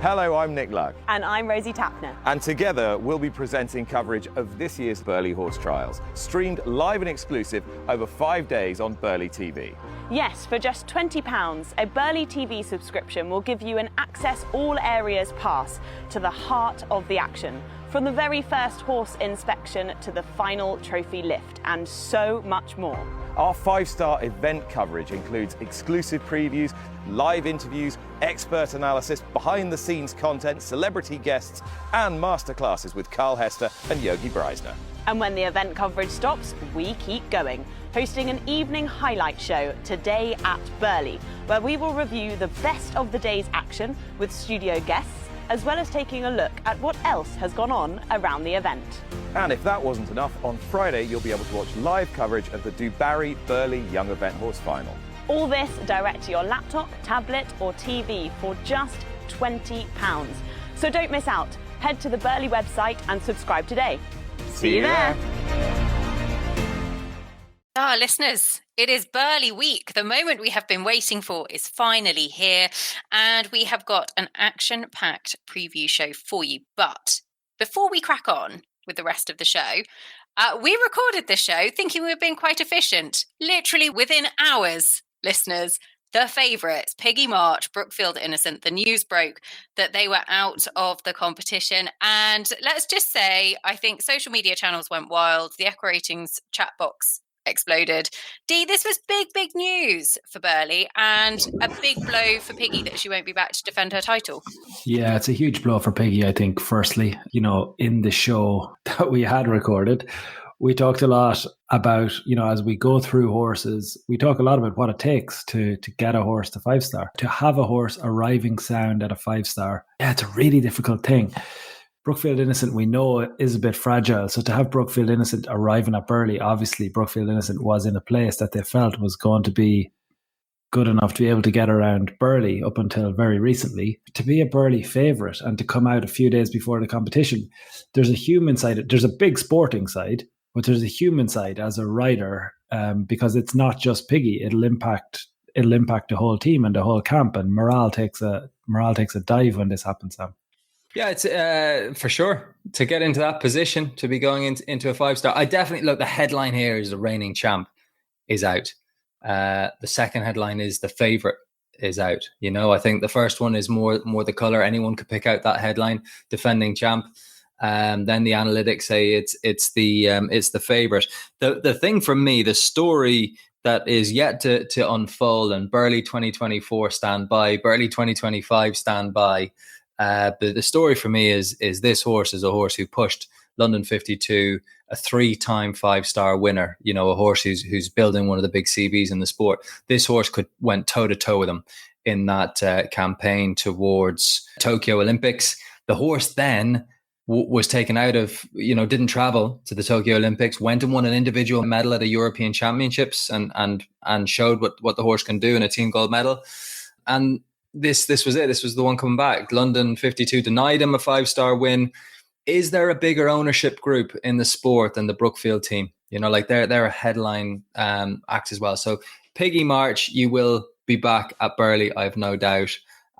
Hello, I'm Nick Luck. And I'm Rosie Tapner. And together we'll be presenting coverage of this year's Burghley Horse Trials, streamed live and exclusive over 5 days on Burghley TV. Yes, for just £20, a Burghley TV subscription will give you an access all areas pass to the heart of the action, from the very first horse inspection to the final trophy lift, and so much more. Our 5-star event coverage includes exclusive previews, live interviews, expert analysis, behind-the-scenes content, celebrity guests, and masterclasses with Carl Hester and Yogi Breisner. And when the event coverage stops, we keep going, hosting an evening highlight show today at Burghley, where we will review the best of the day's action with studio guests, as well as taking a look at what else has gone on around the event. And if that wasn't enough, on Friday you'll be able to watch live coverage of the Dubarry Burghley Young Event Horse Final. All this direct to your laptop, tablet or TV for just £20. So don't miss out. Head to the Burghley website and subscribe today. See you there. Listeners, it is Burghley week. The moment we have been waiting for is finally here, and we have got an action-packed preview show for you. But before we crack on with the rest of the show, we recorded this show thinking we were being quite efficient. Literally within hours, listeners, the favourites, Piggy March, Brookfield Innocent, the news broke that they were out of the competition. And let's just say, I think social media channels went wild. The Echo Ratings chat box exploded. Dee, this was big news for Burghley, and a big blow for Piggy that she won't be back to defend her title. Yeah, it's a huge blow for Piggy, I think. Firstly, in the show that we had recorded, we talked a lot about, as we go through horses, we talk a lot about what it takes to get a horse to 5-star. To have a horse arriving sound at a 5-star, yeah, it's a really difficult thing. Brookfield Innocent, we know, is a bit fragile. So to have Brookfield Innocent arriving at Burghley, obviously Brookfield Innocent was in a place that they felt was going to be good enough to be able to get around Burghley up until very recently. To be a Burghley favourite and to come out a few days before the competition, there's a human side. There's a big sporting side, but there's a human side as a rider, because it's not just Piggy. It'll impact the whole team and the whole camp, and morale takes a dive when this happens, Sam. Yeah, it's for sure to get into that position, to be going into a 5-star. I definitely look. The headline here is the reigning champ is out. The second headline is the favorite is out. I think the first one is more the color. Anyone could pick out that headline, defending champ. Then the analytics say it's the favorite. The thing for me, the story that is yet to unfold, and Burghley 2024 stand by, Burghley 2025 stand by. But the story for me is this horse is a horse who pushed London 52, a 3-time 5-star winner, a horse who's building one of the big CVs in the sport. This horse went toe to toe with him in that campaign towards Tokyo Olympics. The horse then was taken out of, didn't travel to the Tokyo Olympics, went and won an individual medal at the European Championships and showed what the horse can do in a team gold medal. And this was it. This was the one coming back. London 52 denied him a 5-star win. Is there a bigger ownership group in the sport than the Brookfield team? They're a headline act as well. So Piggy March, you will be back at Burghley, I have no doubt.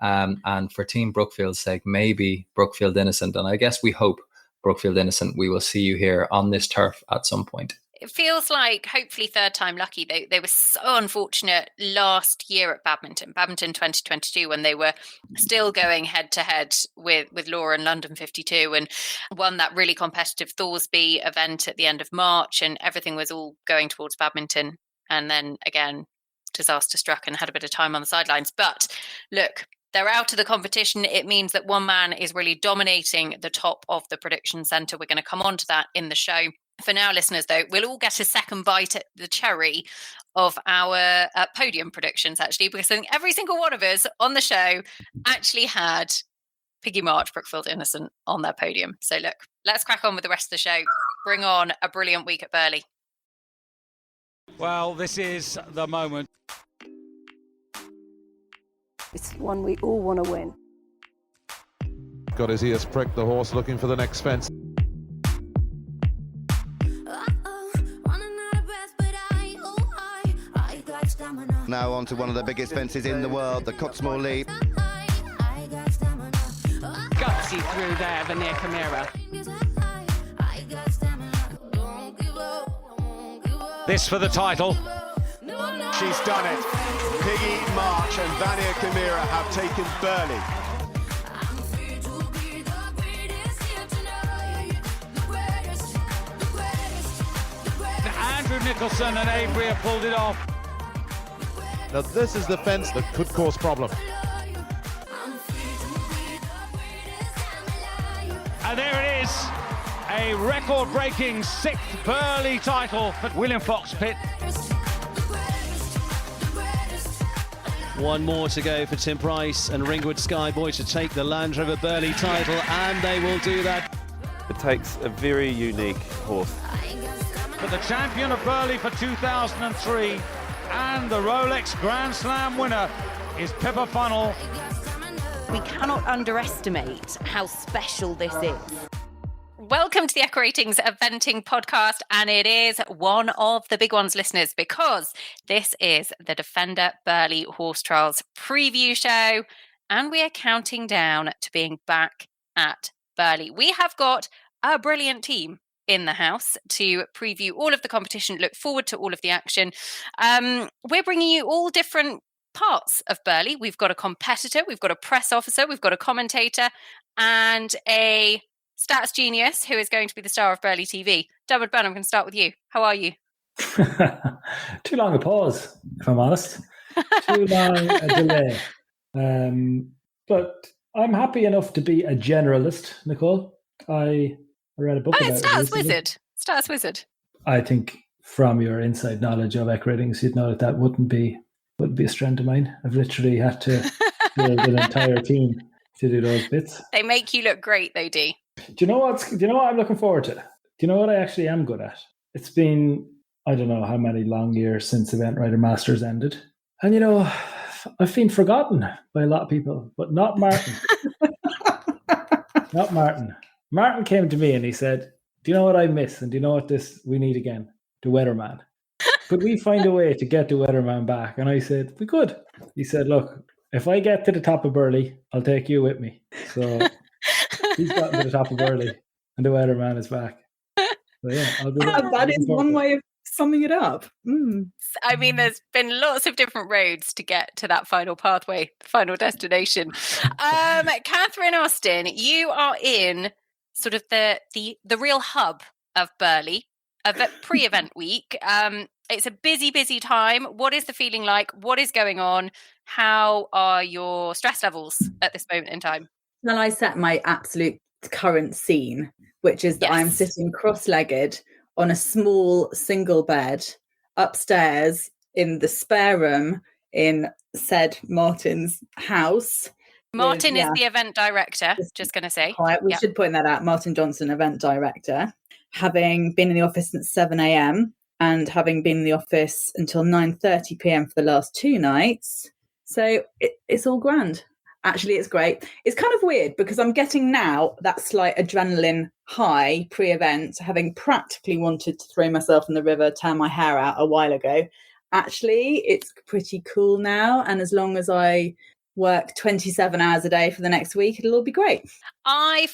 And for Team Brookfield's sake, maybe Brookfield Innocent. And I guess we hope Brookfield Innocent, we will see you here on this turf at some point. It feels like hopefully third time lucky. They were so unfortunate last year at Badminton 2022, when they were still going head to head with Laura and London 52, and won that really competitive Thorsby event at the end of March, and everything was all going towards badminton. And then again, disaster struck and had a bit of time on the sidelines. But look, they're out of the competition. It means that one man is really dominating the top of the prediction centre. We're going to come on to that in the show. For now, listeners, though, we'll all get a second bite at the cherry of our podium predictions, actually, because I think every single one of us on the show actually had Piggy March, Brookfield Innocent on their podium. So look, let's crack on with the rest of the show. Bring on a brilliant week at Burghley. Well, this is the moment. It's one we all want to win. Got his ears pricked, the horse looking for the next fence. Now on to one of the biggest fences in the world, the Cottesmore Leap. Gutsy through there, Vania Kamira. This for the title. She's done it. Piggy March and Vania Kamira have taken Burghley. Andrew Nicholson and Avery have pulled it off. Now this is the fence that could cause problem. And there it is, a record-breaking 6th Burghley title for William Fox Pitt. One more to go for Tim Price and Ringwood Skyboy to take the Land Rover Burghley title, and they will do that. It takes a very unique horse. For the champion of Burghley for 2003 and the Rolex Grand Slam winner is Pippa Funnell. We cannot underestimate how special this is. Welcome to the Echo Ratings Eventing Podcast, and it is one of the big ones, listeners, because this is the Defender Burghley Horse Trials preview show, and we are counting down to being back at Burghley. We have got a brilliant team in the house to preview all of the competition, look forward to all of the action. We're bringing you all different parts of Burghley. We've got a competitor, we've got a press officer, we've got a commentator, and a stats genius who is going to be the star of Burghley TV. Dermot Byrne, I'm going to start with you. How are you? Too long a pause, if I'm honest. Too long a delay. But I'm happy enough to be a generalist, Nicole. I read a book about it. Stars Wizard. I think from your inside knowledge of Echo Ratings, you'd know that wouldn't be a strength of mine. I've literally had to build an entire team to do those bits. They make you look great, though, Dee. Do you know what I'm looking forward to? Do you know what I actually am good at? It's been, I don't know how many long years since Event Writer Masters ended. And, I've been forgotten by a lot of people, but not Martin. Not Martin. Martin came to me and he said, do you know what I miss? And do you know what we need again? The weatherman. Could we find a way to get the weatherman back? And I said, we could. He said, look, if I get to the top of Burghley, I'll take you with me. So he's gotten to the top of Burghley and the weatherman is back. So yeah, I'll do that. That is one way of summing it up. I mean, there's been lots of different roads to get to that final pathway, final destination. Catherine Austin, you are in sort of the real hub of Burghley, of pre-event week. It's a busy time. What is the feeling like? What is going on? How are your stress levels at this moment in time? Well, I set my absolute current scene, which is that I'm sitting cross-legged on a small single bed upstairs in the spare room in said Martin's house. Martin is the event director, just going to say. We should point that out. Martin Johnson, event director, having been in the office since 7 a.m. and having been in the office until 9:30 p.m. for the last 2 nights. So it's all grand. Actually, it's great. It's kind of weird because I'm getting now that slight adrenaline high pre-event, having practically wanted to throw myself in the river, tear my hair out a while ago. Actually, it's pretty cool now. And as long as I work 27 hours a day for the next week, it'll all be great. I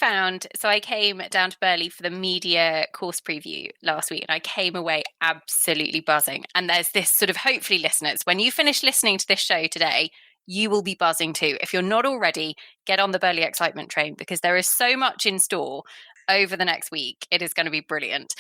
came down to Burghley for the media course preview last week and I came away absolutely buzzing. And there's this sort of, hopefully listeners, when you finish listening to this show today, you will be buzzing too. If you're not already, get on the Burghley excitement train because there is so much in store over the next week. It is going to be brilliant.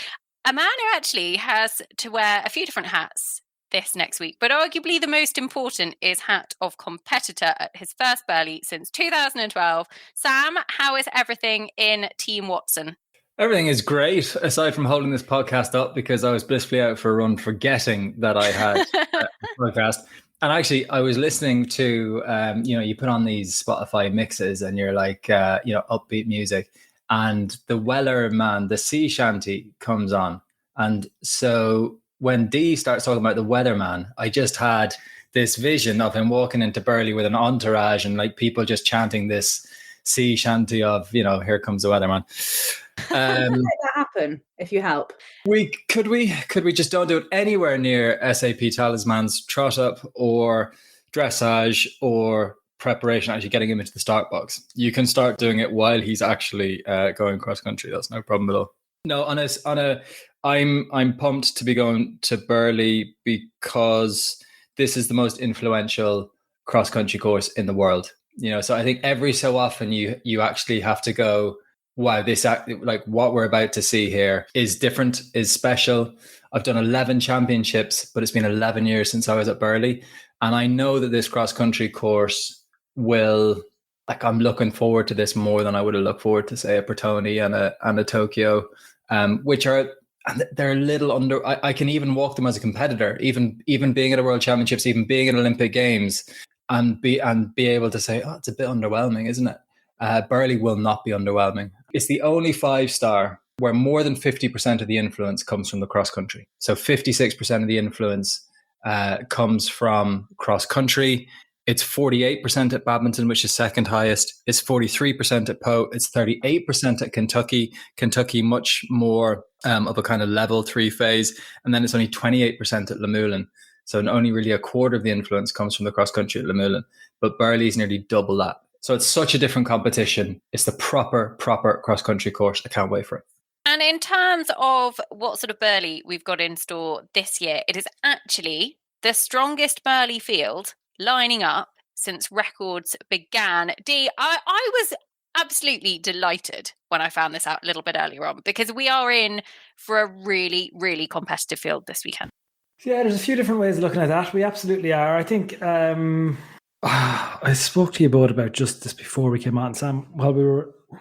A man who actually has to wear a few different hats this next week, but arguably the most important is hat of competitor at his first Burghley since 2012. Sam, how is everything in Team Watson? Everything is great, aside from holding this podcast up because I was blissfully out for a run forgetting that I had a podcast. And actually, I was listening to, you put on these Spotify mixes and you're like, upbeat music. And the Weller Man, the sea shanty comes on. And so when Dee starts talking about the weatherman, I just had this vision of him walking into Burghley with an entourage and like people just chanting this sea shanty of, here comes the weatherman. Make that happen if you help. Could we just don't do it anywhere near SAP Talisman's trot up or dressage or preparation, actually getting him into the start box. You can start doing it while he's actually going cross country. That's no problem at all. No, I'm pumped to be going to Burghley because this is the most influential cross country course in the world. So I think every so often you actually have to go, wow, this like what we're about to see here is different, is special. I've done 11 championships, but it's been 11 years since I was at Burghley. And I know that this cross country course I'm looking forward to this more than I would have looked forward to, say, a Bertoni and a Tokyo, which they're a little under. I can even walk them as a competitor, even being at a World Championships, even being at Olympic Games, and be able to say, oh, it's a bit underwhelming, isn't it? Burghley will not be underwhelming. It's the only 5-star where more than 50% of the influence comes from the cross country. So 56% of the influence comes from cross country. It's 48% at badminton, which is second highest. It's 43% at Po. It's 38% at Kentucky. Kentucky, much more of a kind of level 3 phase. And then it's only 28% at Lamulin. So only really a quarter of the influence comes from the cross country at Lamulin. But Burghley's nearly double that. So it's such a different competition. It's the proper cross country course. I can't wait for it. And in terms of what sort of Burghley we've got in store this year, it is actually the strongest Burghley field lining up since records began. Dee, I was absolutely delighted when I found this out a little bit earlier on, because we are in for a really, really competitive field this weekend. Yeah, there's a few different ways of looking at that. We absolutely are. I think I spoke to you about just this before we came on, Sam.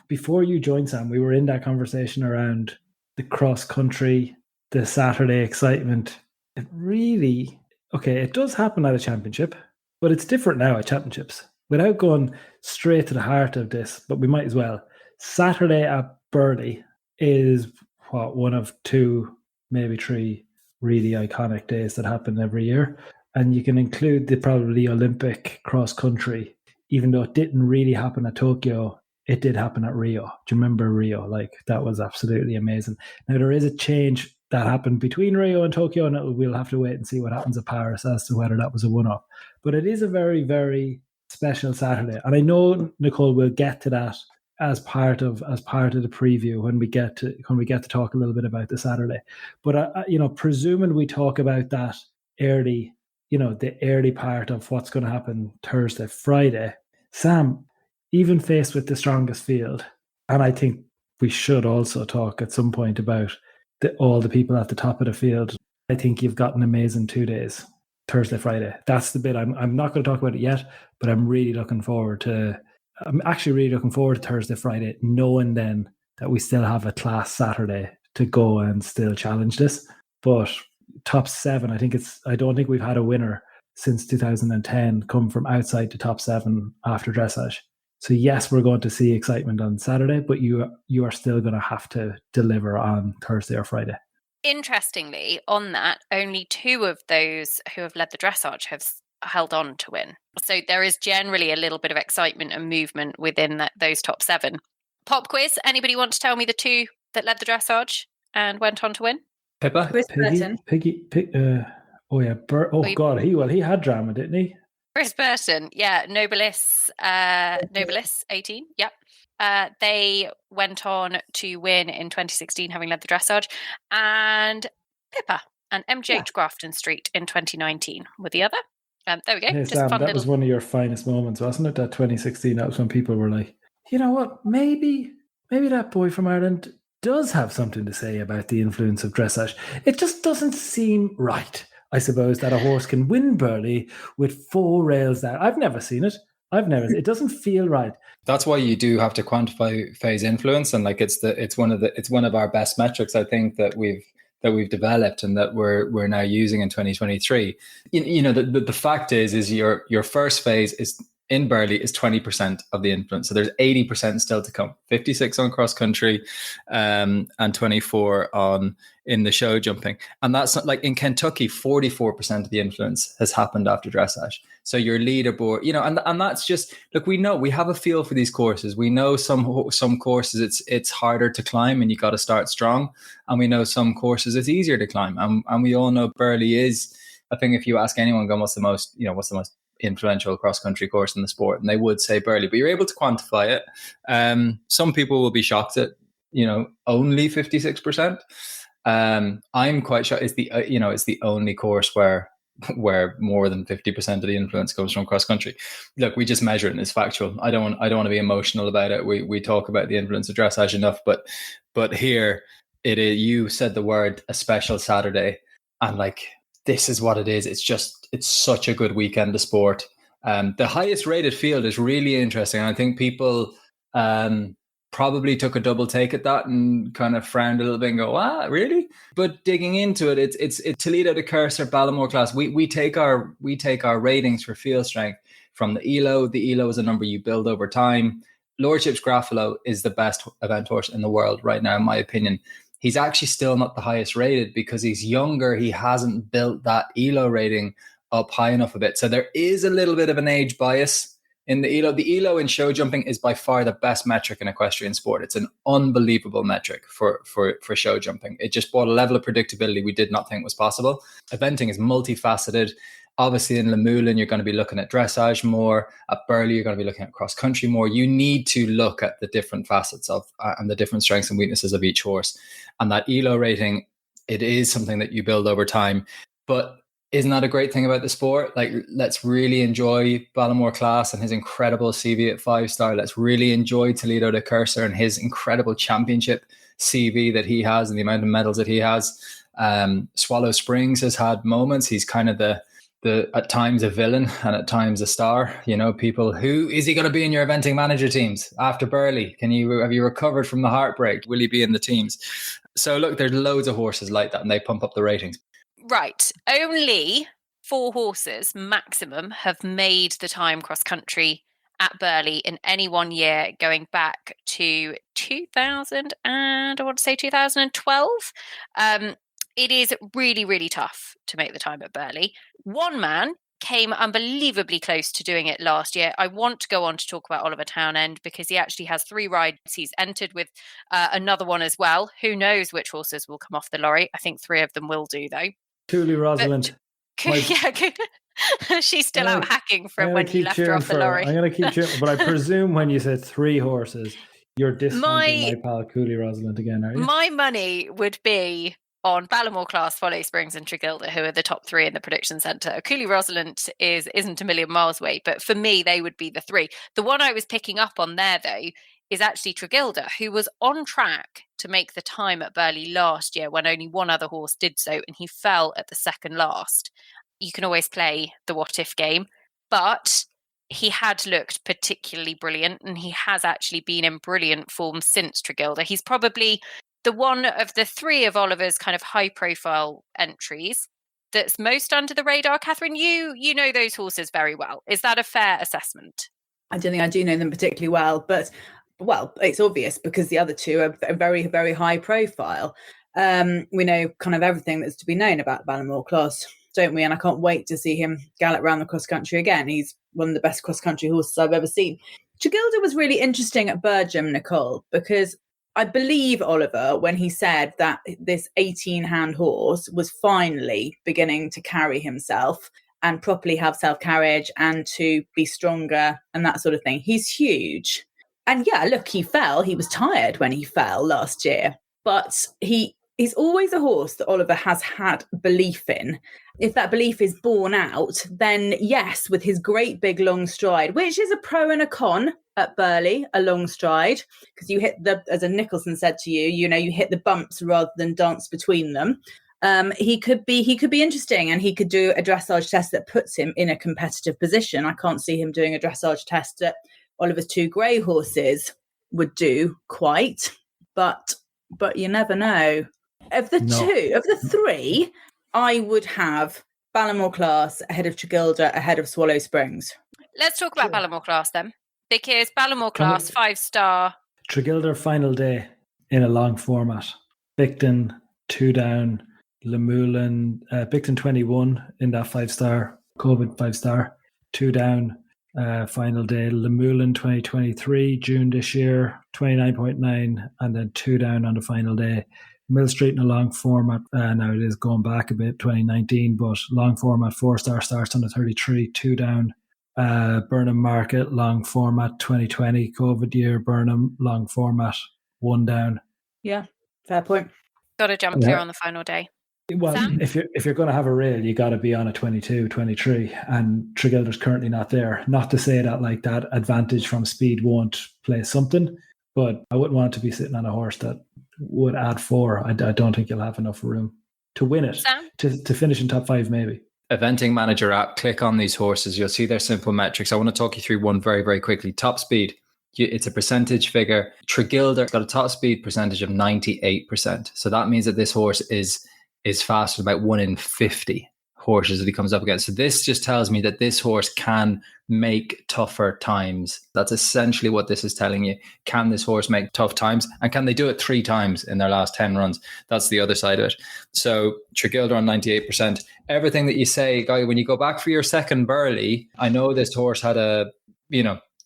Before you joined, Sam, we were in that conversation around the cross country, the Saturday excitement. It really, it does happen at a championship, but it's different now at championships. Without going straight to the heart of this, but we might as well. Saturday at Burghley is one of 2, maybe 3 really iconic days that happen every year. And you can include probably Olympic cross country, even though it didn't really happen at Tokyo, it did happen at Rio. Do you remember Rio? That was absolutely amazing. Now there is a change that happened between Rio and Tokyo, and we'll have to wait and see what happens at Paris as to whether that was a one-off. But it is a very, very special Saturday. And I know, Nicole, we'll get to that as part of the preview when we get to talk a little bit about the Saturday. But presuming we talk about that early, the early part of what's going to happen Thursday, Friday, Sam, even faced with the strongest field, and I think we should also talk at some point about all the people at the top of the field. I think you've got an amazing 2 days, Thursday, Friday. That's the bit I'm not going to talk about it yet, but I'm actually really looking forward to Thursday, Friday, knowing then that we still have a class Saturday to go and still challenge this. But top 7, I don't think we've had a winner since 2010 come from outside the top 7 after dressage. So yes, we're going to see excitement on Saturday, but you are still going to have to deliver on Thursday or Friday. Interestingly, on that, only 2 of those who have led the dressage have held on to win. So there is generally a little bit of excitement and movement within those top 7. Pop quiz, anybody want to tell me the 2 that led the dressage and went on to win? Pippa? Chris Burton. God, he had drama, didn't he? Chris Burton, yeah, Nobilis 18, yep. They went on to win in 2016, having led the dressage, and Pippa and MGH Grafton Street in 2019 were the other. There we go. Hey, just Sam, fun that was one of your finest moments, wasn't it? That 2016, that was when people were like, you know what, maybe that boy from Ireland does have something to say about the influence of dressage. It just doesn't seem right, I suppose, that a horse can win Burghley with 4 rails down. I've never seen it. It doesn't feel right. That's why you do have to quantify phase influence, and it's one of our best metrics, I think, that we've developed and that we're now using in 2023. The fact is your first phase is in Burghley is 20% of the influence. So there's 80% still to come. 56 on cross country, and 24 on in the show jumping. And that's not like in Kentucky, 44% of the influence has happened after dressage. So your leaderboard, and that's just, look, we have a feel for these courses. We know some courses it's harder to climb and you got to start strong. And we know some courses it's easier to climb. And we all know Burghley is, I think if you ask anyone, what's the most influential cross-country course in the sport, and they would say Burghley, but you're able to quantify it. Some people will be shocked at, only 56%. I'm quite shocked. It's the only course where more than 50% of the influence comes from cross country. Look, we just measure it and it's factual. I don't want to be emotional about it. We talk about the influence of dressage enough, but here it is. You said the word a special Saturday, and like, this is what it is. It's such a good weekend of sport. The highest rated field is really interesting. I think people probably took a double take at that and kind of frowned a little bit and go, really? But digging into it, it's Toledo to Cursor, Ballamore class. We take our ratings for field strength from the ELO. The ELO is a number you build over time. Lordship's Graffalo is the best event horse in the world right now, in my opinion. He's actually still not the highest rated because he's younger. He hasn't built that ELO rating up high enough a bit. So there is a little bit of an age bias in the ELO. The ELO in show jumping is by far the best metric in equestrian sport. It's an unbelievable metric for show jumping. It just brought a level of predictability we did not think was possible. Eventing is multifaceted. Obviously in Lemoulin, you're going to be looking at dressage more. At Burghley, you're going to be looking at cross country more. You need to look at the different facets of and the different strengths and weaknesses of each horse. And that ELO rating, it is something that you build over time. But isn't that a great thing about the sport? Like, let's really enjoy Ballamore Class and his incredible CV at 5-star. Let's really enjoy Toledo to Cursor and his incredible championship CV that he has and the amount of medals that he has. Swallow Springs has had moments. He's kind of the at times a villain and at times a star. People, who is he going to be in your eventing manager teams after Burghley? Have you recovered from the heartbreak? Will he be in the teams? So look, there's loads of horses like that and they pump up the ratings. Right. Only 4 horses maximum have made the time cross country at Burghley in any one year, going back to 2012. It is really, really tough to make the time at Burghley. One man came unbelievably close to doing it last year. I want to go on to talk about Oliver Townend because he actually has 3 rides. He's entered with another one as well. Who knows which horses will come off the lorry? I think 3 of them will do, though. Cooley Rosalind. She's still out hacking from when you left her off the lorry. I'm going to keep cheering, but I presume when you said 3 horses, you're discounting my pal Cooley Rosalind again, are you? My money would be on Ballamore Class, Follow Springs and Tregilder, who are the top 3 in the prediction centre. Cooley Rosalind isn't a million miles away, but for me, they would be the 3. The one I was picking up on there, though, is actually Tregilder, who was on track to make the time at Burghley last year when only one other horse did so, and he fell at the second last. You can always play the what-if game, but he had looked particularly brilliant, and he has actually been in brilliant form since Tregilder. He's probably the one of the 3 of Oliver's kind of high-profile entries that's most under the radar. Catherine, you know those horses very well. Is that a fair assessment? I don't think I do know them particularly well, but it's obvious because the other 2 are very, very high profile. We know kind of everything that's to be known about Ballamore Class, don't we? And I can't wait to see him gallop around the cross country again. He's one of the best cross country horses I've ever seen. Tregilder was really interesting at Burghley, Nicole, because I believe Oliver when he said that this 18-hand horse was finally beginning to carry himself and properly have self-carriage and to be stronger and that sort of thing. He's huge. And yeah, look, he fell. He was tired when he fell last year. But he's always a horse that Oliver has had belief in. If that belief is borne out, then yes, with his great big long stride, which is a pro and a con at Burghley, a long stride, because you hit as a Nicholson said to you, you hit the bumps rather than dance between them. He could be interesting, and he could do a dressage test that puts him in a competitive position. I can't see him doing a dressage test that Oliver's 2 grey horses would do quite, but you never know. Of the 3, I would have Ballamore Class ahead of Tregilder, ahead of Swallow Springs. Let's talk about Ballamore Class then, because Ballamore Class 5-star. Tregilder final day in a long format. Bicton 2 down, Lemoulin, Bicton 21 in that 5-star, COVID 5-star, 2 down. Final day, Lemoulin 2023, June this year, 29.9, and then 2 down on the final day. Mill Street in a long format, now it is going back a bit, 2019, but long format, 4-star starts on the 33, 2 down Burnham Market, long format, 2020 COVID year, Burnham, long format, 1 down. Yeah, fair point. Got to jump clear on the final day. Well, Sam? if you're going to have a rail, you got to be on a 22, 23, and Tregilder's currently not there. Not to say that like that advantage from speed won't play something, but I wouldn't want to be sitting on a horse that would add 4. I don't think you'll have enough room to win it. Sam? To finish in top 5 maybe. Eventing Manager app, click on these horses. You'll see their simple metrics. I want to talk you through one very, very quickly. Top speed. It's a percentage figure. Tregilder got a top speed percentage of 98%. So that means that this horse is faster than about 1 in 50 horses that he comes up against. So this just tells me that this horse can make tougher times. That's essentially what this is telling you. Can this horse make tough times? And can they do it 3 times in their last 10 runs? That's the other side of it. So Tregilder on 98%. Everything that you say, Guy, when you go back for your second Burghley, I know this horse had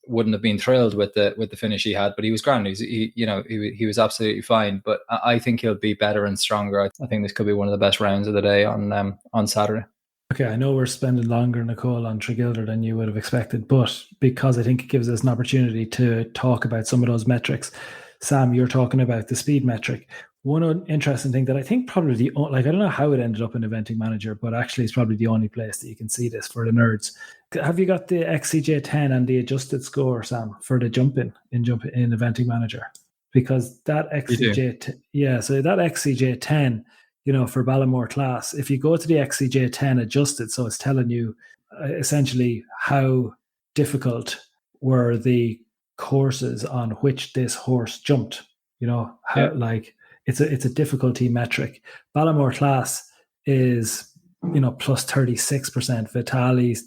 wouldn't have been thrilled with the finish he had, but he was grand. He was absolutely fine. But I think he'll be better and stronger. I think this could be one of the best rounds of the day on Saturday. Okay, I know we're spending longer, Nicole, on Tregilder than you would have expected, but because I think it gives us an opportunity to talk about some of those metrics. Sam, you're talking about the speed metric. One interesting thing that I think probably I don't know how it ended up in Eventing Manager, but actually it's probably the only place that you can see this for the nerds. Have you got the XCJ10 and the adjusted score, Sam, for the jump in Eventing Manager? Because that XCJ10, for Ballamore class, if you go to the XCJ10 adjusted, so it's telling you essentially how difficult were the courses on which this horse jumped. It's a difficulty metric. Ballamore class is plus 36%, Vitali's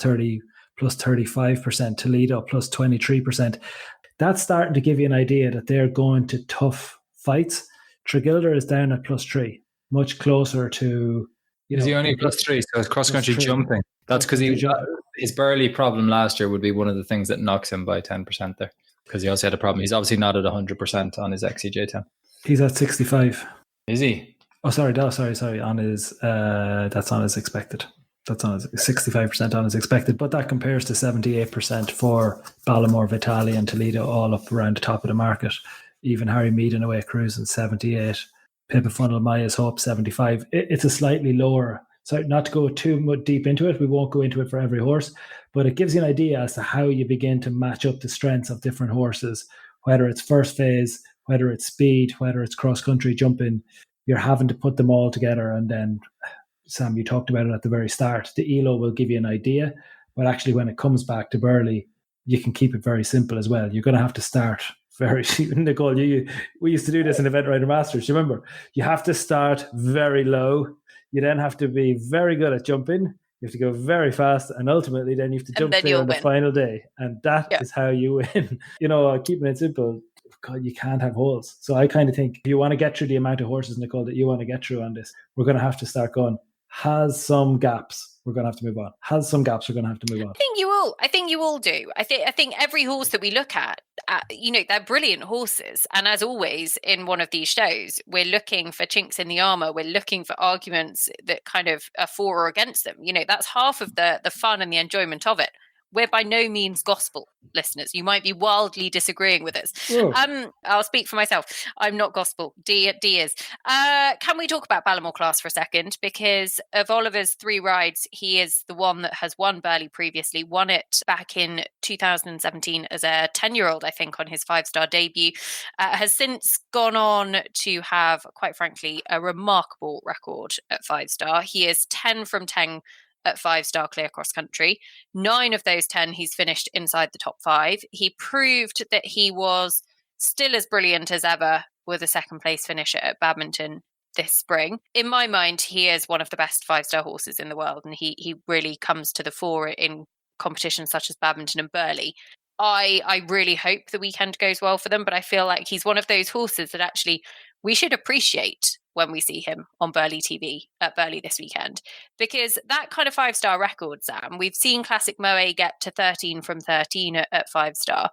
plus 35%, Toledo plus 23%. That's starting to give you an idea that they're going to tough fights. Tregilder is down at plus 3, much closer to. Is he only plus 3? So it's cross country jumping. That's because his Burghley problem last year would be one of the things that knocks him by 10% there. Because he also had a problem. He's obviously not at 100% on his XCJ10. He's at 65. Is he? Oh, sorry. On his, that's on his expected. That's on his 65% on his expected, but that compares to 78% for Ballamore, Vitali, and Toledo, all up around the top of the market. Even Harry Mead in away cruising 78. Pippa Funnel, Maya's Hope 75. It's a slightly lower. So not to go too much deep into it, we won't go into it for every horse, but it gives you an idea as to how you begin to match up the strengths of different horses, whether it's first phase, whether it's speed, whether it's cross-country jumping. You're having to put them all together. And then, Sam, you talked about it at the very start. The ELO will give you an idea, but actually when it comes back to Burghley, you can keep it very simple as well. You're going to have to start very cheap. Nicole, we used to do this in Event Rider Masters. You remember? You have to start very low. You then have to be very good at jumping. You have to go very fast, and ultimately then you have to jump clear on the final day. And that is how you win. Keeping it simple, God, you can't have holes. So I kind of think if you want to get through the amount of horses, Nicole, that you want to get through on this, we're going to have to start going, has some gaps. We're going to have to move on. Has some gaps. We're going to have to move on. I think you all do. I think every horse that we look at, they're brilliant horses. And as always in one of these shows, we're looking for chinks in the armor. We're looking for arguments that kind of are for or against them. That's half of the fun and the enjoyment of it. We're by no means gospel, listeners. You might be wildly disagreeing with us. I'll speak for myself. I'm not gospel. D is. Can we talk about Ballamore class for a second? Because of Oliver's 3 rides, he is the one that has won Burghley previously. Won it back in 2017 as a 10-year-old, I think, on his 5-star debut. Has since gone on to have, quite frankly, a remarkable record at 5-star. He is 10 from 10 at 5-star clear cross country. 9 of those 10 he's finished inside the top 5. He proved that he was still as brilliant as ever with a second place finish at Badminton this spring. In my mind, he is one of the best 5-star horses in the world, and he really comes to the fore in competitions such as Badminton and Burghley. I really hope the weekend goes well for them, but I feel like he's one of those horses that actually we should appreciate when we see him on Burghley TV at Burghley this weekend. Because that kind of 5-star record, Sam, we've seen Classic Moe get to 13 from 13 at 5-star.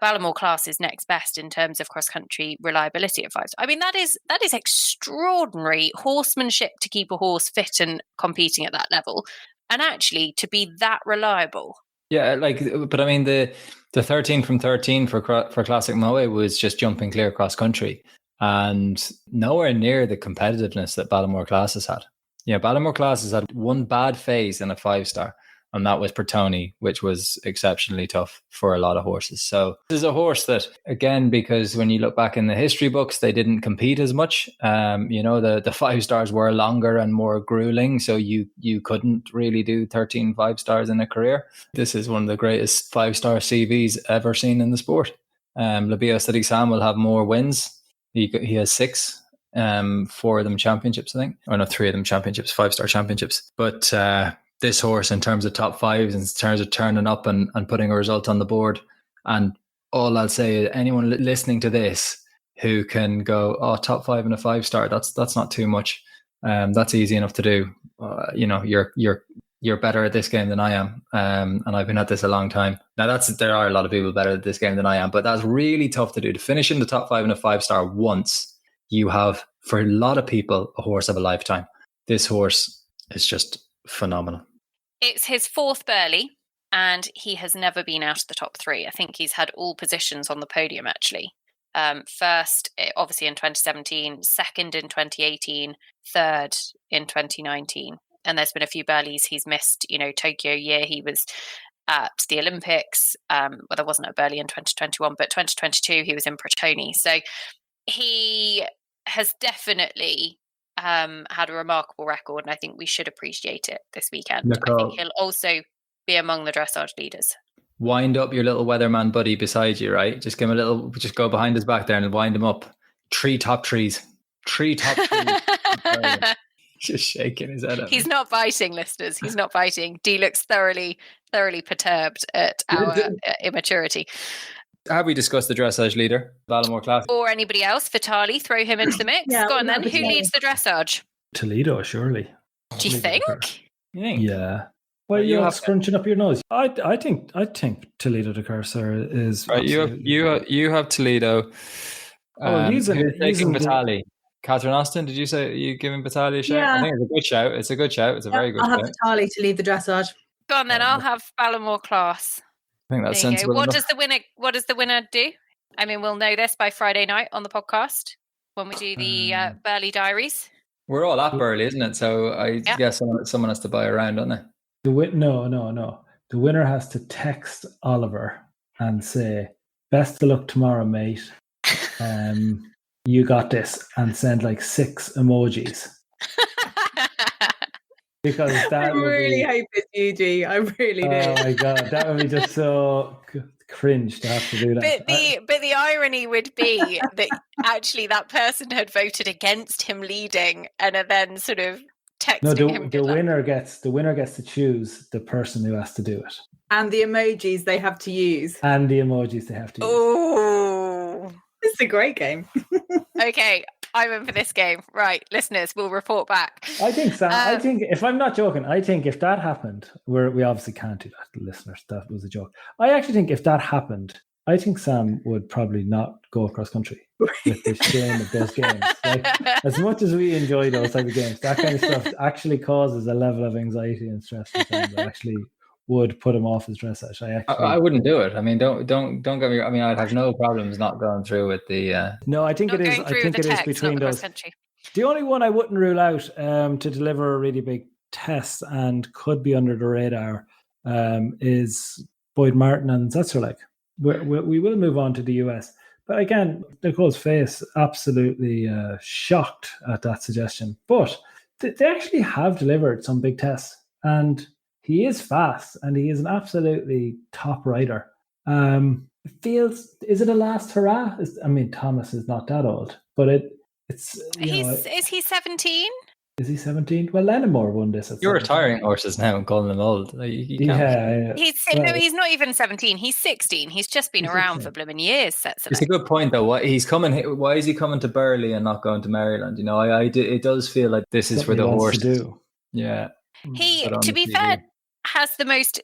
Ballamore class is next best in terms of cross-country reliability at 5-star. I mean, that is extraordinary horsemanship to keep a horse fit and competing at that level. And actually, to be that reliable Yeah, but I mean the 13 from 13 for Classic Moe was just jumping clear cross country, and nowhere near the competitiveness that Ballamore Classes had. Yeah, Ballamore Classes had one bad phase in a 5-star, and that was Pertoni, which was exceptionally tough for a lot of horses. So this is a horse that, again, because when you look back in the history books, they didn't compete as much. The 5-stars were longer and more grueling, so you couldn't really do 13 5-stars in a career. This is one of the greatest 5-star CVs ever seen in the sport. Labio City Sam will have more wins. He has 6. 4 of them championships, I think. Or no, 3 of them championships, 5-star championships. But this horse, in terms of top 5s, in terms of turning up and putting a result on the board, and all I'll say is anyone listening to this who can go, oh, top 5 and a 5-star, that's not too much. That's easy enough to do. You're better at this game than I am, and I've been at this a long time. Now there are a lot of people better at this game than I am, but that's really tough to do. To finish in the top 5 and a 5-star once, you have, for a lot of people, a horse of a lifetime. This horse is just phenomenal. It's his 4th Burghley, and he has never been out of the top 3. I think he's had all positions on the podium, actually. First, obviously, in 2017, second in 2018, third in 2019. And there's been a few Burghleys he's missed. Tokyo year, he was at the Olympics. There wasn't a Burghley in 2021, but 2022, he was in Pertoni. So he has definitely had a remarkable record, and I think we should appreciate it this weekend. Nicole, I think he'll also be among the dressage leaders. Wind up your little weatherman buddy beside you, right? Just give him just go behind his back there and wind him up. 3 top trees. 3 top trees. Just shaking his head at He's me. not biting, listeners. He's not biting. Dee looks thoroughly perturbed at our immaturity. Have we discussed the dressage leader, Ballamore Classic? Or anybody else? Vitali, throw him into the mix. Yeah, Go on then. Who leads the dressage? Toledo, surely. Do you think? Yeah. Why are you scrunching up your nose? I think Toledo de Cursor is right. You have Toledo. Who's taking Vitali? Catherine Austin, did you say you giving Vitali a shout? Yeah. I think it's a good shout. It's a good shout. It's a very good shout. I'll have Vitali to lead the dressage. Go on then. I'll have Ballamore Class. I think that's There you go. sensible. What does the winner do? I mean, we'll know this by Friday night on the podcast when we do the Burghley Diaries. We're all at Burghley, isn't it? So I guess someone has to buy a round, don't they? No. The winner has to text Oliver and say, "Best of luck tomorrow, mate. You got this," and send 6 emojis. Because that I really hope it's you, G. I really do. Oh my god, that would be just so cringe to have to do that. But the irony would be that actually that person had voted against him leading, and are then sort of texting him. The winner gets to choose the person who has to do it, and the emojis they have to use, Oh, it's a great game. Okay, I'm in for this game. Right, listeners, we'll report back. I think, Sam. I think, if I'm not joking, I think if that happened, we obviously can't do that, listeners. That was a joke. I actually think if that happened, I think Sam would probably not go across country with the shame of those games. As much as we enjoy those type of games, that kind of stuff actually causes a level of anxiety and stress for Sam that actually would put him off his dressage. I wouldn't do it. I mean, don't get me. I mean, I'd have no problems not going through with the. No, I think it is. I think it is between those. The only one I wouldn't rule out to deliver a really big test and could be under the radar is Boyd Martin and Zetzerleg. We will move on to the US, but again, Nicole's face absolutely shocked at that suggestion. But they actually have delivered some big tests, and he is fast, and he is an absolutely top rider. It feels, is it a last hurrah? Thomas is not that old, but it's. Is he 17? Is he 17? Well, Lenimore won this. You're retiring horses now and calling them old. He's not even 17. He's 16. He's just been around 16. For blooming years. It's a good point, though. Why is he coming to Burghley and not going to Maryland? It does feel like this is for the horse. Yeah. He, to be fair, has the most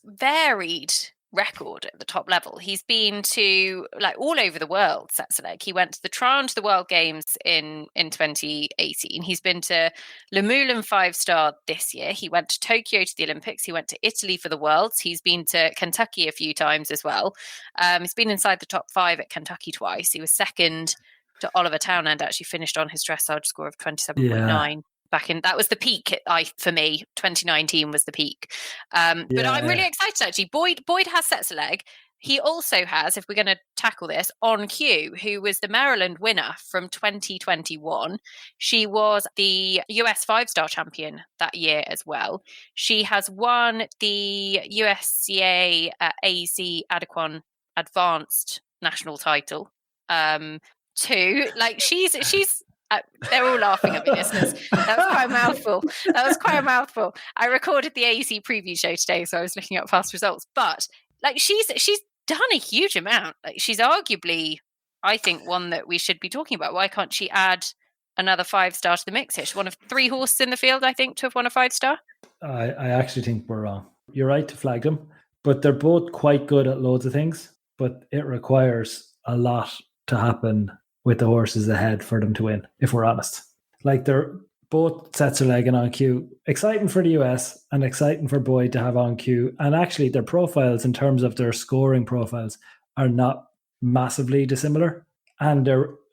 varied record at the top level. He's been to like all over the world, Setseleg. He went to the Trial to the World Games in 2018. He's been to Le Moulin 5-star this year. He went to Tokyo to the Olympics. He went to Italy for the Worlds. He's been to Kentucky a few times as well. He's been inside the top 5 at Kentucky twice. He was second to Oliver Townend, actually finished on his dressage score of 27.9. Back in, that was the peak. For me, 2019 was the peak. But I'm really excited actually. Boyd has Setseleg. He also has, if we're going to tackle this, On Cue, who was the Maryland winner from 2021. She was the US 5-star champion that year as well. She has won the USCA AEC Adequan Advanced national title. Too, like she's. They're all laughing at me, listeners. That was quite a mouthful. I recorded the AEC preview show today, so I was looking up past results. But like she's done a huge amount. Like she's arguably, I think, one that we should be talking about. Why can't she add another 5-star to the mix here? She's one of 3 horses in the field, I think, to have won a 5-star. I actually think we're wrong. You're right to flag them, but they're both quite good at loads of things. But it requires a lot to happen with the horses ahead for them to win, if we're honest. Like they're both Setseleg and On Cue. Exciting for the US and exciting for Boyd to have On Cue. And actually their profiles in terms of their scoring profiles are not massively dissimilar. And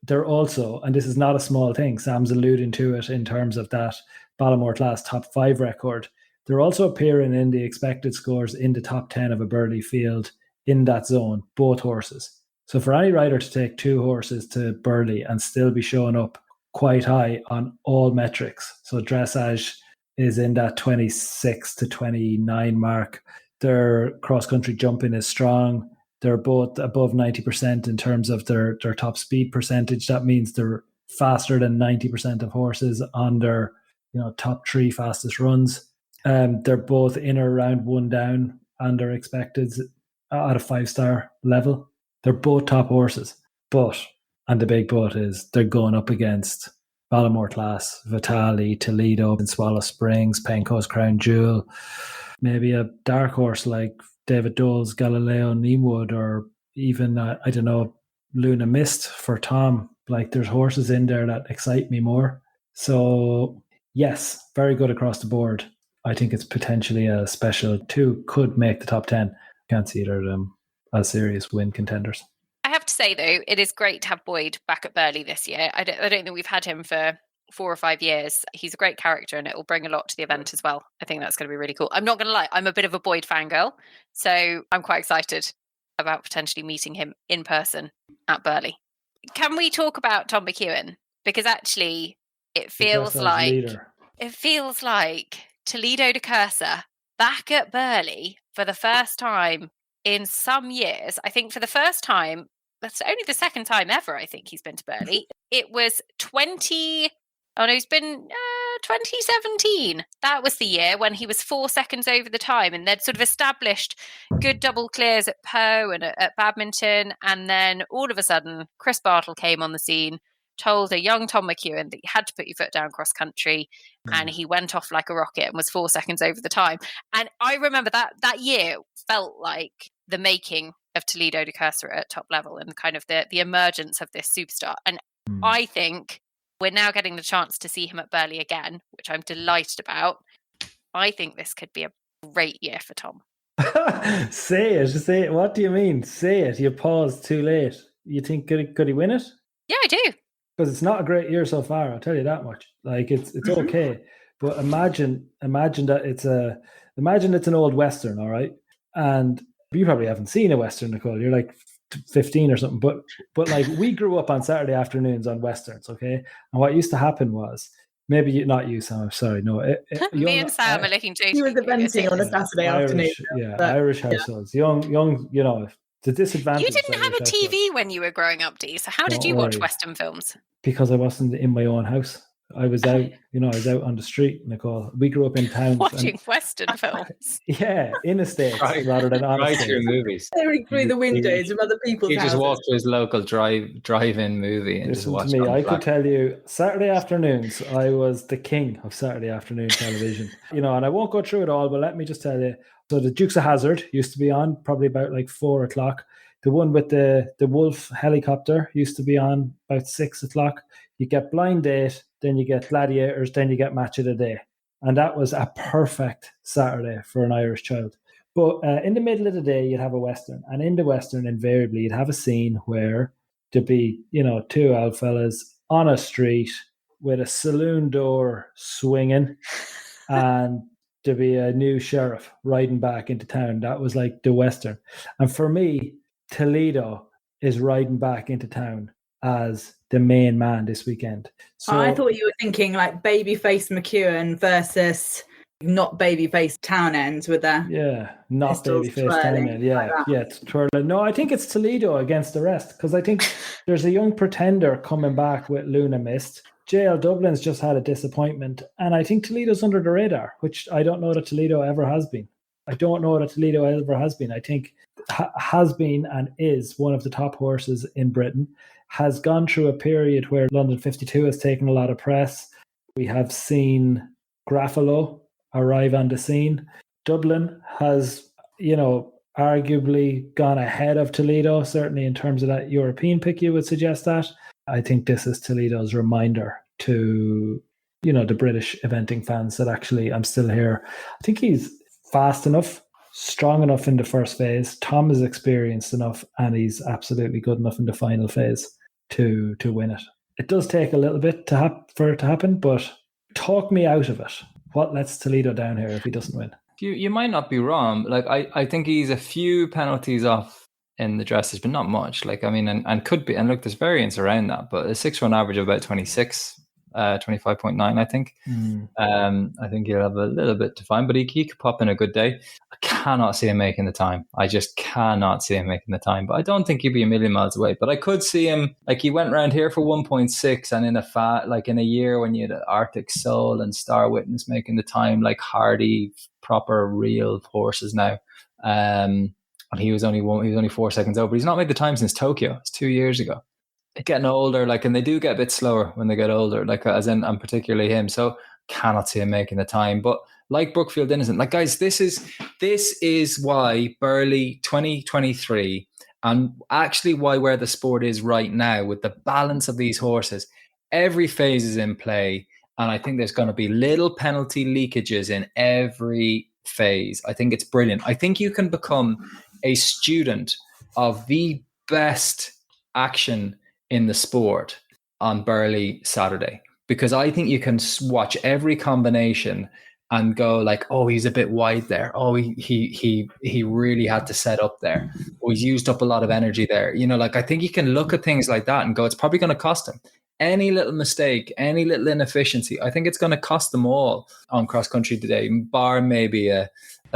they're also, and this is not a small thing, Sam's alluding to it in terms of that Ballamore class top 5 record. They're also appearing in the expected scores in the top 10 of a Burghley field in that zone, both horses. So for any rider to take 2 horses to Burghley and still be showing up quite high on all metrics. So dressage is in that 26 to 29 mark. Their cross-country jumping is strong. They're both above 90% in terms of their top speed percentage. That means they're faster than 90% of horses on their top 3 fastest runs. They're both in or around 1 down and they're expected at a 5-star level. They're both top horses, and the big but is they're going up against Ballamore class, Vitali, Toledo, and Swallow Springs, Penco's Crown Jewel, maybe a dark horse like David Dole's Galileo Neamwood, or even, Luna Mist for Tom. Like there's horses in there that excite me more. So yes, very good across the board. I think it's potentially a special 2 could make the top 10. Can't see either of them as serious win contenders. I have to say, though, it is great to have Boyd back at Burghley this year. I don't think we've had him for 4 or 5 years. He's a great character and it will bring a lot to the event as well. I think that's going to be really cool. I'm not going to lie, I'm a bit of a Boyd fangirl, so I'm quite excited about potentially meeting him in person at Burghley. Can we talk about Tom McEwen? Because actually, it feels like Toledo de Cursa back at Burghley for the first time in some years. I think for the first time, that's only the second time ever I think he's been to Burghley. It was 2017. That was the year when he was 4 seconds over the time, and they'd sort of established good double clears at Poe and at Badminton, and then all of a sudden Chris Bartle came on the scene, told a young Tom McEwen that you had to put your foot down cross country, and he went off like a rocket and was 4 seconds over the time. And I remember that year felt like the making of Toledo de Cursa at top level and kind of the emergence of this superstar. And I think we're now getting the chance to see him at Burghley again, which I'm delighted about. I think this could be a great year for Tom. Say it. What do you mean? Say it. You paused too late. You think could he win it? Yeah, I do. Because it's not a great year so far, I'll tell you that much. Like it's okay. But imagine that it's an old Western, all right? And you probably haven't seen a Western, Nicole. You're like 15 or something. But like we grew up on Saturday afternoons on Westerns, okay? And what used to happen was, maybe not you, Sam, I'm sorry, no. Me and Sam are looking to. He was eventing on a Saturday afternoon. Yeah, Irish households. Young, the disadvantage. You didn't have a TV when you were growing up, Dee, so how did you watch Western films? Because I wasn't in my own house. I was out, on the street, Nicole. We grew up in town. Watching Western films. Yeah, in estates rather than on estates. Through movies. Staring through the windows of other people's houses. You just walked to his local drive-in movie and just watched it. I could tell you, Saturday afternoons, I was the king of Saturday afternoon television. And I won't go through it all, but let me just tell you, So the Dukes of Hazzard used to be on probably about like 4 o'clock. The one with the Wolf helicopter used to be on about 6 o'clock. You get Blind Date, then you get Gladiators, then you get Match of the Day. And that was a perfect Saturday for an Irish child. But in the middle of the day, you'd have a Western. And in the Western, invariably, you'd have a scene where there'd be, two old fellas on a street with a saloon door swinging, and there'd be a new sheriff riding back into town. That was like the Western. And for me, Toledo is riding back into town as the main man this weekend. So I thought you were thinking like babyface McEwen versus not babyface Townend with their not babyface Townend. It's twirling. No, I think it's Toledo against the rest, because I think there's a young pretender coming back with Luna Mist. JL Dublin's just had a disappointment, and I think Toledo's under the radar, which I don't know that Toledo ever has been. I think has been and is one of the top horses in Britain, has gone through a period where London 52 has taken a lot of press. We have seen Graffalo arrive on the scene. Dublin has, arguably gone ahead of Toledo, certainly in terms of that European pick, you would suggest that. I think this is Toledo's reminder to, the British eventing fans that actually I'm still here. I think he's fast enough, strong enough in the first phase. Tom is experienced enough, and he's absolutely good enough in the final phase to win it. It does take a little bit for it to happen, but talk me out of it. What lets Toledo down here if he doesn't win? You might not be wrong. Like I think he's a few penalties off in the dressage, but not much. And could be. And look, there's variance around that, but a 6-run average of about 26. 25.9, I think. I think he'll have a little bit to find, but he could pop in a good day. I cannot see him making the time. I just cannot see him making the time, but I don't think he'd be a million miles away. But I could see him, like he went around here for 1.6, and in a year when you had Arctic Soul and Star Witness making the time, like hardy, proper, real horses now. And he was only 4 seconds over. But he's not made the time since Tokyo. It's 2 years ago. Getting older, and they do get a bit slower when they get older, and particularly him. So cannot see him making the time. But like Brookfield Innocent, guys, this is why Burghley 2023, and actually where the sport is right now with the balance of these horses, every phase is in play, and I think there's going to be little penalty leakages in every phase. I think it's brilliant. I think you can become a student of the best action in the sport on Burghley Saturday, because I think you can watch every combination and go he's a bit wide there. Oh, he really had to set up there. Oh, he's used up a lot of energy there. I think you can look at things like that and go, it's probably going to cost him. Any little mistake, any little inefficiency, I think it's going to cost them all on cross country today, bar maybe a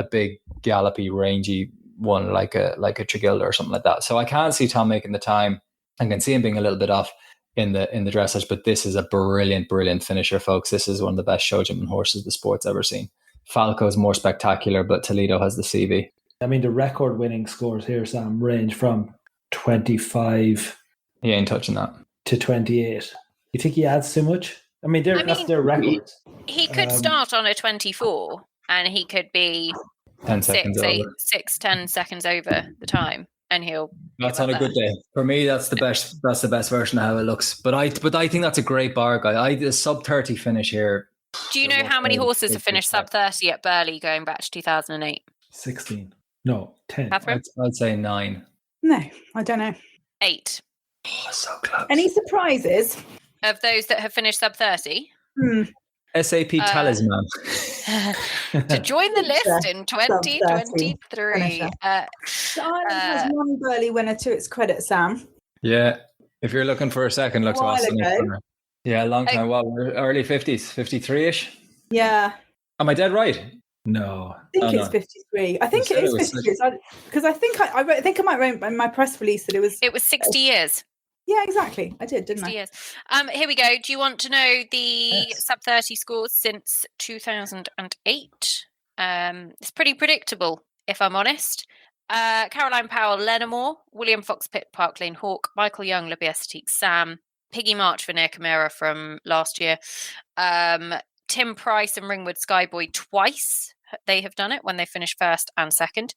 big gallopy, rangy one like a Tregilder or something like that. So I can't see Tom making the time. I can see him being a little bit off in the dressage, but this is a brilliant finisher, folks. This is one of the best show jumping horses the sport's ever seen. Falco is more spectacular, but Toledo has the CV. I mean, the record winning scores here, Sam, range from 25. He ain't touching that. To 28. You think he adds too much? I mean, that's their records. He could start on a 24, and he could be 10 seconds over. 10 seconds over the time. And that's on a good day. For me, that's the best version of how it looks. But I think that's a great bar, guy. A sub 30 finish here. Do you know how many horses have finished sub 30 at Burghley going back to 2008? 16. No, 10. Catherine? I'd say 9. No, I don't know. 8. Oh, so close. Any surprises? Of those that have finished sub 30? SAP Talisman. To join the list in 2023. Ireland has one Burghley winner to its credit, Sam. Yeah. If you're looking for a second, look to Austin. Yeah, a long time. Early 50s, 53-ish? Yeah. Am I dead right? No. I think it's 53. I think it is 53. Because I think I might write in my press release that it was... It was 60 years. Yeah, exactly. I did, didn't I? Years. Here we go. Do you want to know the sub 30 scores since 2008? It's pretty predictable, if I'm honest. Caroline Powell, Lenamore, William Fox Pitt, Park Lane Hawk, Michael Young, La Biestique Sam, Piggy March, Vernier Chimera from last year, Tim Price and Ringwood Skyboy twice they have done it when they finished first and second.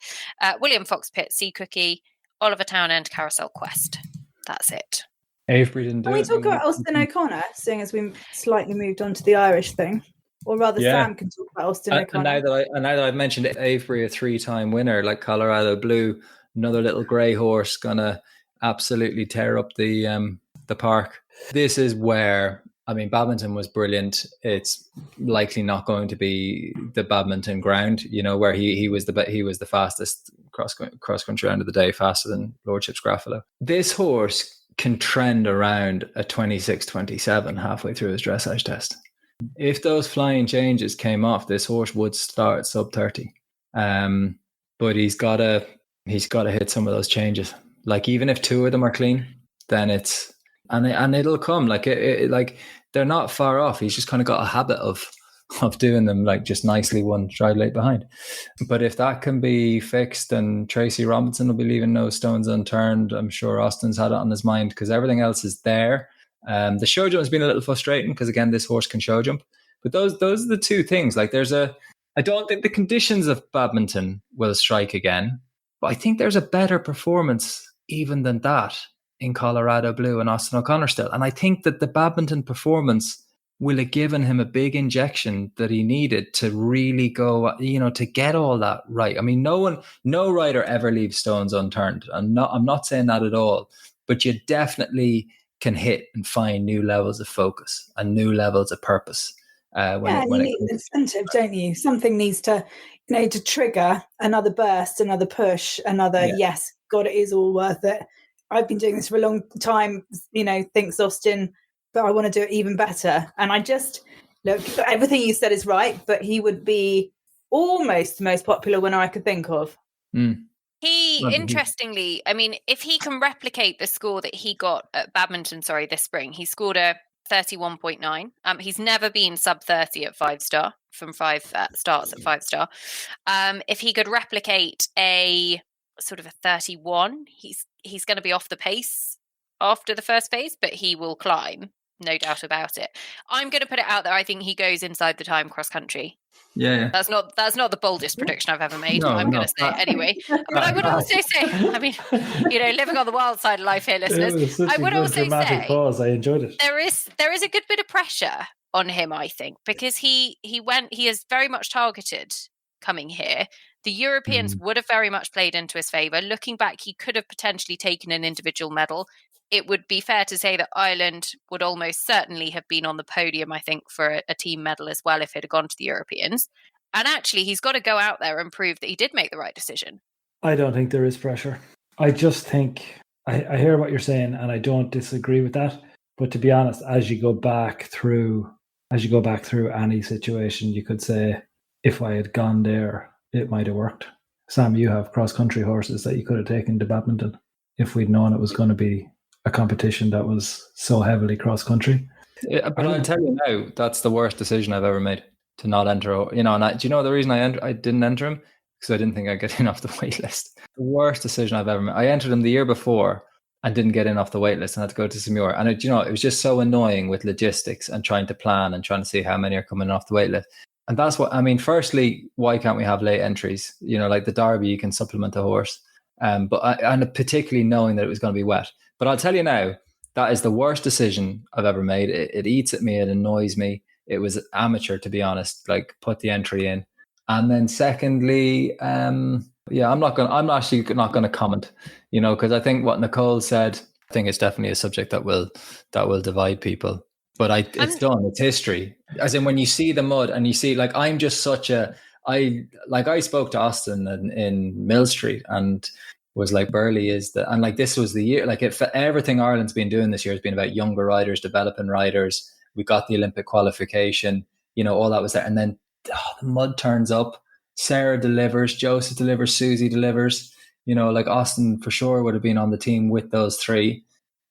William Fox Pitt, Sea Cookie, Oliver Townend, Carousel Quest. That's it. Avery didn't do Can we it. talk about Austin O'Connor, seeing as we slightly moved on to the Irish thing? Or rather, Sam can talk about Austin O'Connor. And now that I've mentioned Avery, a 3-time winner, like Colorado Blue, another little grey horse, gonna absolutely tear up the park. This is where, I mean, badminton was brilliant. It's likely not going to be the badminton ground, where he was the fastest cross country round of the day, faster than Lordship's Graffalo. This horse can trend around a 26-27 halfway through his dressage test. If those flying changes came off, this horse would start sub 30. But he's got to hit some of those changes. Like, even if 2 of them are clean, then and it'll come. Like like they're not far off. He's just kind of got a habit of doing them, like, just nicely one stride late behind. But if that can be fixed, then Tracy Robinson will be leaving no stones unturned. I'm sure Austin's had it on his mind because everything else is there. The show jump has been a little frustrating because, again, this horse can show jump. But those are the two things. Like, I don't think the conditions of badminton will strike again, but I think there's a better performance even than that in Colorado Blue and Austin O'Connor still. And I think that the badminton performance will have given him a big injection that he needed to really go, to get all that right. I mean, no rider ever leaves stones unturned. I'm not saying that at all, but you definitely can hit and find new levels of focus and new levels of purpose. You need an incentive, don't you? Something needs to, to trigger another burst, another push, another, yes, God, it is all worth it. I've been doing this for a long time, thinks Austin, but I want to do it even better. And I just, look, everything you said is right, but he would be almost the most popular winner I could think of. He, interestingly, I mean, if he can replicate the score that he got at badminton, this spring, he scored a 31.9. He's never been sub 30 at 5-star from 5 starts at 5-star. If he could replicate a sort of a 31, he's going to be off the pace after the first phase, but he will climb, no doubt about it. I'm going to put it out there. I think he goes inside the time cross country. Yeah. That's not the boldest prediction I've ever made. I'm going to say it anyway. But I would also say, I mean, living on the wild side of life here, listeners, I would also say pause. I enjoyed it. There is a good bit of pressure on him, I think, because he is very much targeted coming here. The Europeans would have very much played into his favour. Looking back, he could have potentially taken an individual medal. It would be fair to say that Ireland would almost certainly have been on the podium, I think, for a team medal as well if it had gone to the Europeans. And actually, he's got to go out there and prove that he did make the right decision. I don't think there is pressure. I just think, I hear what you're saying, and I don't disagree with that. But to be honest, as you go back through any situation, you could say, if I had gone there, it might have worked. Sam, you have cross-country horses that you could have taken to badminton if we'd known it was going to be a competition that was so heavily cross-country. Yeah, but I'll tell you now, that's the worst decision I've ever made, to not enter. And do you know the reason I didn't enter him? Because I didn't think I'd get in off the wait list. The worst decision I've ever made. I entered him the year before and didn't get in off the wait list and had to go to Simure. And it was just so annoying with logistics and trying to plan and trying to see how many are coming off the wait list. And that's what I mean. Firstly, why can't we have late entries? Like the Derby, you can supplement a horse. But particularly knowing that it was going to be wet. But I'll tell you now, that is the worst decision I've ever made. It eats at me. It annoys me. It was amateur, to be honest. Like, put the entry in. And then secondly, I'm actually not going to comment. Because I think what Nicole said, I think it's definitely a subject that will divide people. But it's done. It's history. As in, when you see the mud and you see, like, I'm just I spoke to Austin in Mill Street and was like, Burghley and like, this was the year, like, everything Ireland's been doing this year has been about younger riders, developing riders. We got the Olympic qualification, all that was there. And then the mud turns up. Sarah delivers, Joseph delivers, Susie delivers. Like, Austin for sure would have been on the team with those three.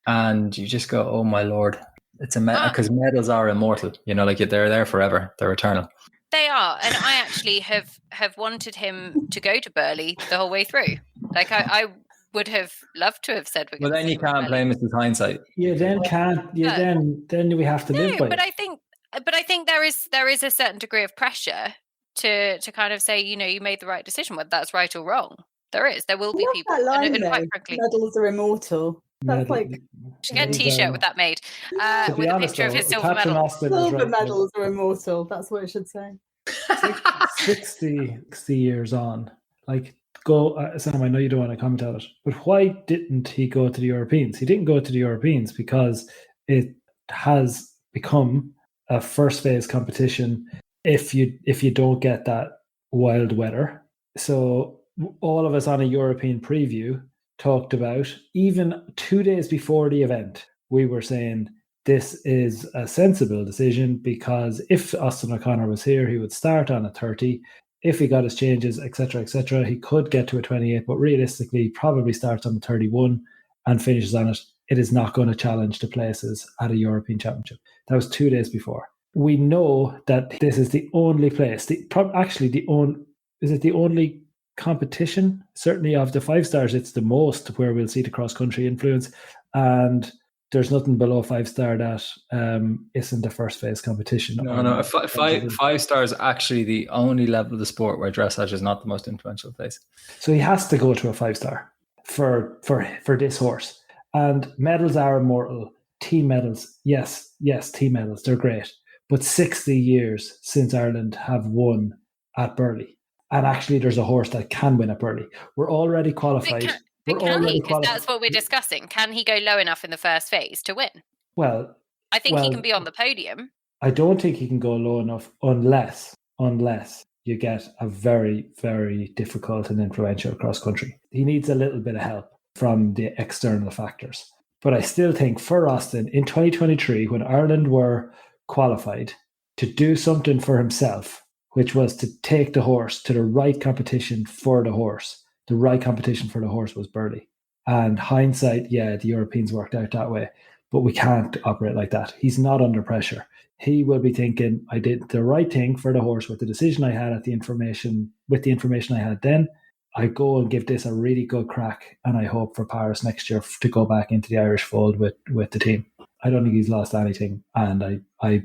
And you just go, oh my Lord. It's because medals are immortal, like, they're there forever. They're eternal. They are. And I actually have wanted him to go to Burghley the whole way through. Like, I would have loved to have said. Well, then you can't blame Mrs. Hindsight. Yeah, then can't. Yeah, then we have to live by but it. I think there is a certain degree of pressure to kind of say, you made the right decision, whether that's right or wrong. There will be people. That line, and quite frankly, medals are immortal. That's like should get a T-shirt with that made, with a picture of his silver medal. Silver medals are immortal. That's what it should say. 60 years on, like, Sam, I know you don't want to comment on it, but why didn't he go to the Europeans? He didn't go to the Europeans because it has become a first phase competition if you don't get that wild weather. So all of us on a European preview talked about, even 2 days before the event, we were saying this is a sensible decision because if Austin O'Connor was here, he would start on a 30. If he got his changes, etc., he could get to a 28, but realistically, probably starts on the 31 and finishes on it. It is not going to challenge the places at a European Championship. That was 2 days before. We know that this is the only place, is it the only competition? Certainly of the 5 stars, it's the most where we'll see the cross-country influence. And there's nothing below 5-star that isn't a first phase competition. No. 5 stars is actually the only level of the sport where dressage is not the most influential place. So he has to go to a 5-star for this horse. And medals are immortal. Team medals, yes, team medals, they're great. But 60 years since Ireland have won at Burghley. And actually, there's a horse that can win at Burghley. We're already qualified. But can he? Because that's what we're discussing. Can he go low enough in the first phase to win? Well, I think he can be on the podium. I don't think he can go low enough unless you get a very, very difficult and influential cross country. He needs a little bit of help from the external factors. But I still think for Austin in 2023, when Ireland were qualified, to do something for himself, which was to take the horse to the right competition for the horse. The right competition for the horse was Burghley. And hindsight, the Europeans worked out that way. But we can't operate like that. He's not under pressure. He will be thinking, I did the right thing for the horse with the decision I had with the information I had then. I go and give this a really good crack, and I hope for Paris next year to go back into the Irish fold with the team. I don't think he's lost anything, and I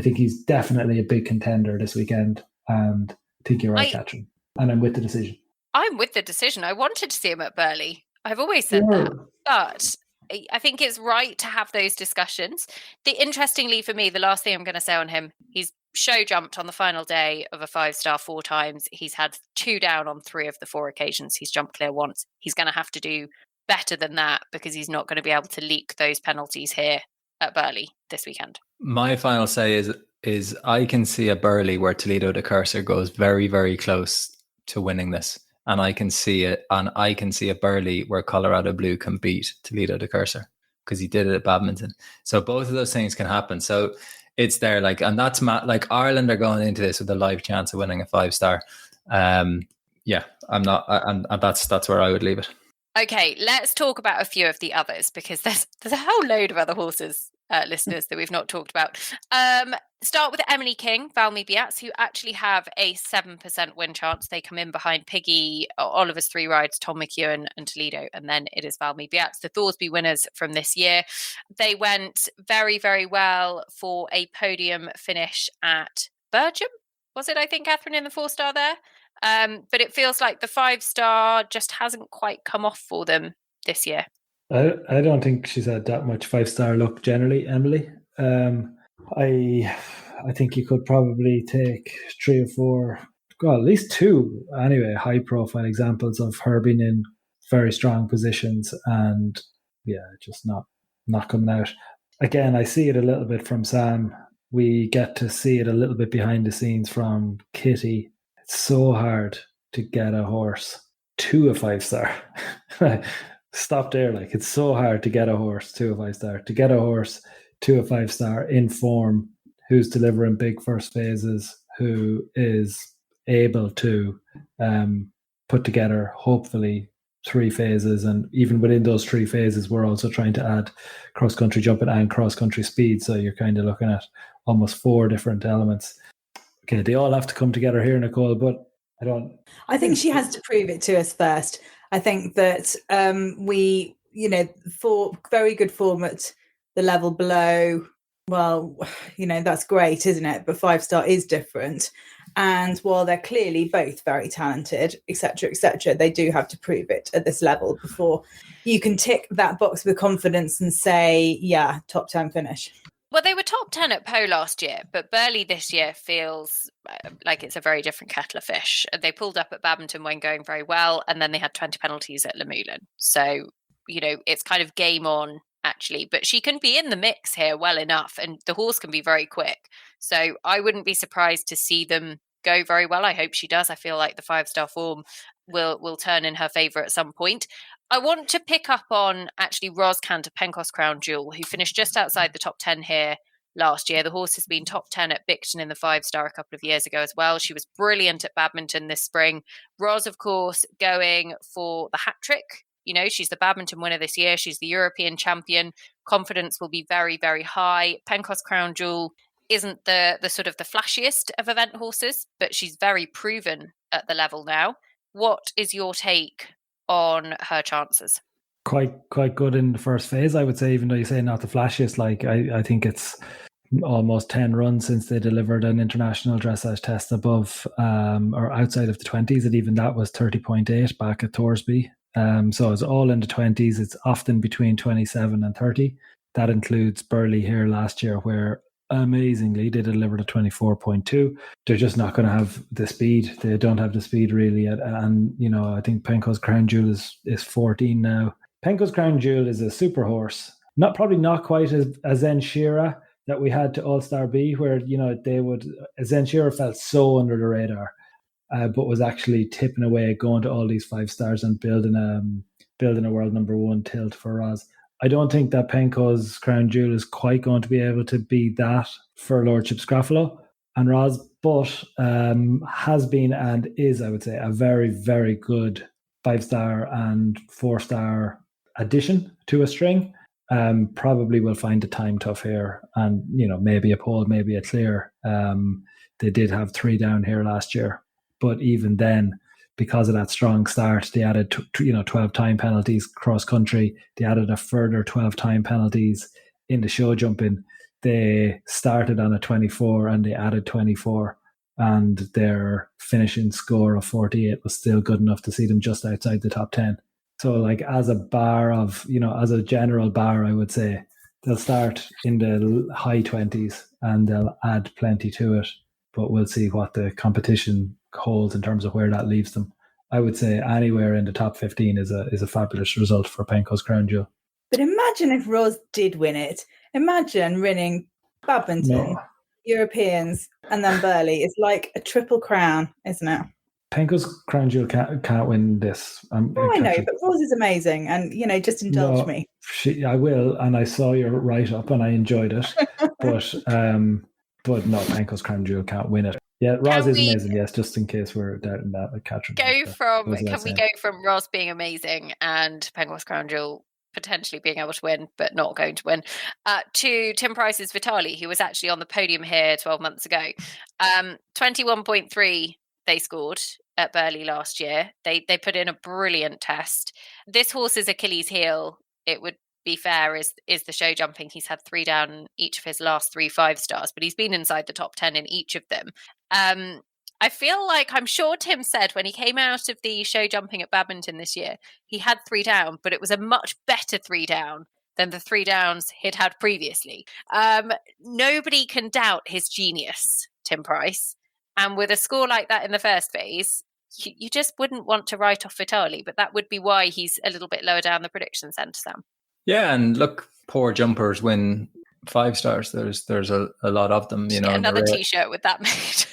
think he's definitely a big contender this weekend, and I think you're right, Catherine. And I'm with the decision. I'm with the decision. I wanted to see him at Burghley. I've always said that. But I think it's right to have those discussions. Interestingly for me, the last thing I'm going to say on him, he's show jumped on the final day of a 5-star 4 times. He's had 2 down on 3 of the 4 occasions. He's jumped clear once. He's going to have to do better than that because he's not going to be able to leak those penalties here at Burghley this weekend. My final say is I can see a Burghley where Toledo de Cursor goes very, very close to winning this. And I can see a Burghley where Colorado Blue can beat Toledo de Cursor because he did it at Badminton. So both of those things can happen. So it's there, and that's Ireland are going into this with a live chance of winning a 5-star. I'm not, and that's where I would leave it. Okay, let's talk about a few of the others because there's a whole load of other horses, listeners, that we've not talked about. Start with Emily King, Valmy Biats, who actually have a 7% win chance. They come in behind Piggy, Oliver's 3 rides, Tom McEwen and Toledo, and then it is Valmy Biats, the Thorsby winners from this year. They went very, very well for a podium finish at Belgium. Was it, I think, Catherine, in the 4-star there? But it feels like the 5-star just hasn't quite come off for them this year. I don't think she's had that much 5-star luck generally, Emily. I think you could probably take 3 or 4, at least 2 anyway, high-profile examples of her being in very strong positions and just not coming out. Again, I see it a little bit from Sam. We get to see it a little bit behind the scenes from Kitty. It's so hard to get a horse to a 5-star. Stop there. It's so hard to get a horse to a 5-star. To get a horse to a 5-star in form, who's delivering big first phases, who is able to put together, hopefully, 3 phases. And even within those 3 phases, we're also trying to add cross-country jumping and cross-country speed. So you're kind of looking at almost 4 different elements. Okay, they all have to come together here, Nicole, but I think she has to prove it to us first. I think that we, for very good form at the level below, well, that's great, isn't it? But 5-star is different. And while they're clearly both very talented, etc., they do have to prove it at this level before you can tick that box with confidence and say, yeah, top 10 finish. Well, they were top 10 at Po last year, but Burghley this year feels like it's a very different kettle of fish. They pulled up at Badminton when going very well, and then they had 20 penalties at Le Moulin. So, it's kind of game on, actually. But she can be in the mix here well enough, and the horse can be very quick. So I wouldn't be surprised to see them go very well. I hope she does. I feel like the 5-star form will turn in her favour at some point. I want to pick up on actually Ros Cantor Pencos Crown Jewel, who finished just outside the top 10 here last year. The horse has been top 10 at Bicton in the 5-star a couple of years ago as well. She was brilliant at Badminton this spring. Ros, of course, going for the hat trick. She's the Badminton winner this year. She's the European champion. Confidence will be very, very high. Pencos Crown Jewel isn't the sort of the flashiest of event horses, but she's very proven at the level now. What is your take on her chances? Quite good in the first phase, I would say, even though you say not the flashiest. Like I think it's almost 10 runs since they delivered an international dressage test above or outside of the 20s, and even that was 30.8 back at Thorsby. So it's all in the 20s. It's often between 27 and 30. That includes Burghley here last year, where amazingly they delivered a 24.2. They're just not going to have the speed. They don't have the speed really. And I think Pencos Crown Jewel is 14 now. Pencos Crown Jewel is a super horse. Probably not quite as Zenshira that we had to All-Star B, where Zenshira felt so under the radar, but was actually tipping away, going to all these 5 stars and building a world number 1 tilt for Ros. I don't think that Pencos Crown Jewel is quite going to be able to be that for Lordship Scrofalo and Ros, but has been and is, I would say, a very, very good 5-star and 4-star addition to a string. Probably will find the time tough here, and maybe a pole, maybe a clear. They did have 3 down here last year, but even then, because of that strong start, they added 12 time penalties cross country. They added a further 12 time penalties in the show jumping. They started on a 24 and they added 24, and their finishing score of 48 was still good enough to see them just outside the top 10. So like as a general bar, I would say they'll start in the high 20s and they'll add plenty to it, but we'll see what the competition holds in terms of where that leaves them. I would say anywhere in the top 15 is a fabulous result for Pencos Crown Jewel. But imagine if Ros did win it. Imagine winning Badminton, Europeans, and then Burghley. It's like a triple crown, isn't it? Pencos Crown Jewel can't win this. I know, but Ros is amazing, and just indulge me. I will, and I saw your write-up and I enjoyed it, but no, Pencos Crown Jewel can't win it. Yeah, Ros is amazing. Yes, just in case we're doubting that, like Catherine. Can we go from Ros being amazing and Pencos Crown Jewel potentially being able to win, but not going to win, to Tim Price's Vitali, who was actually on the podium here 12 months ago. 21.3 they scored at Burghley last year. They put in a brilliant test. This horse's Achilles heel, it would be fair, is the show jumping. He's had 3 down each of his last 3 5-stars, but he's been inside the top 10 in each of them. I feel like, I'm sure Tim said when he came out of the show jumping at Badminton this year, he had 3 down, but it was a much better 3 down than the 3 downs he'd had previously. Nobody can doubt his genius, Tim Price. And with a score like that in the first phase, you just wouldn't want to write off Vitali, but that would be why he's a little bit lower down the prediction centre, Sam. Yeah, and look, poor jumpers win 5 stars. There's a lot of them. Get another T-shirt with that made.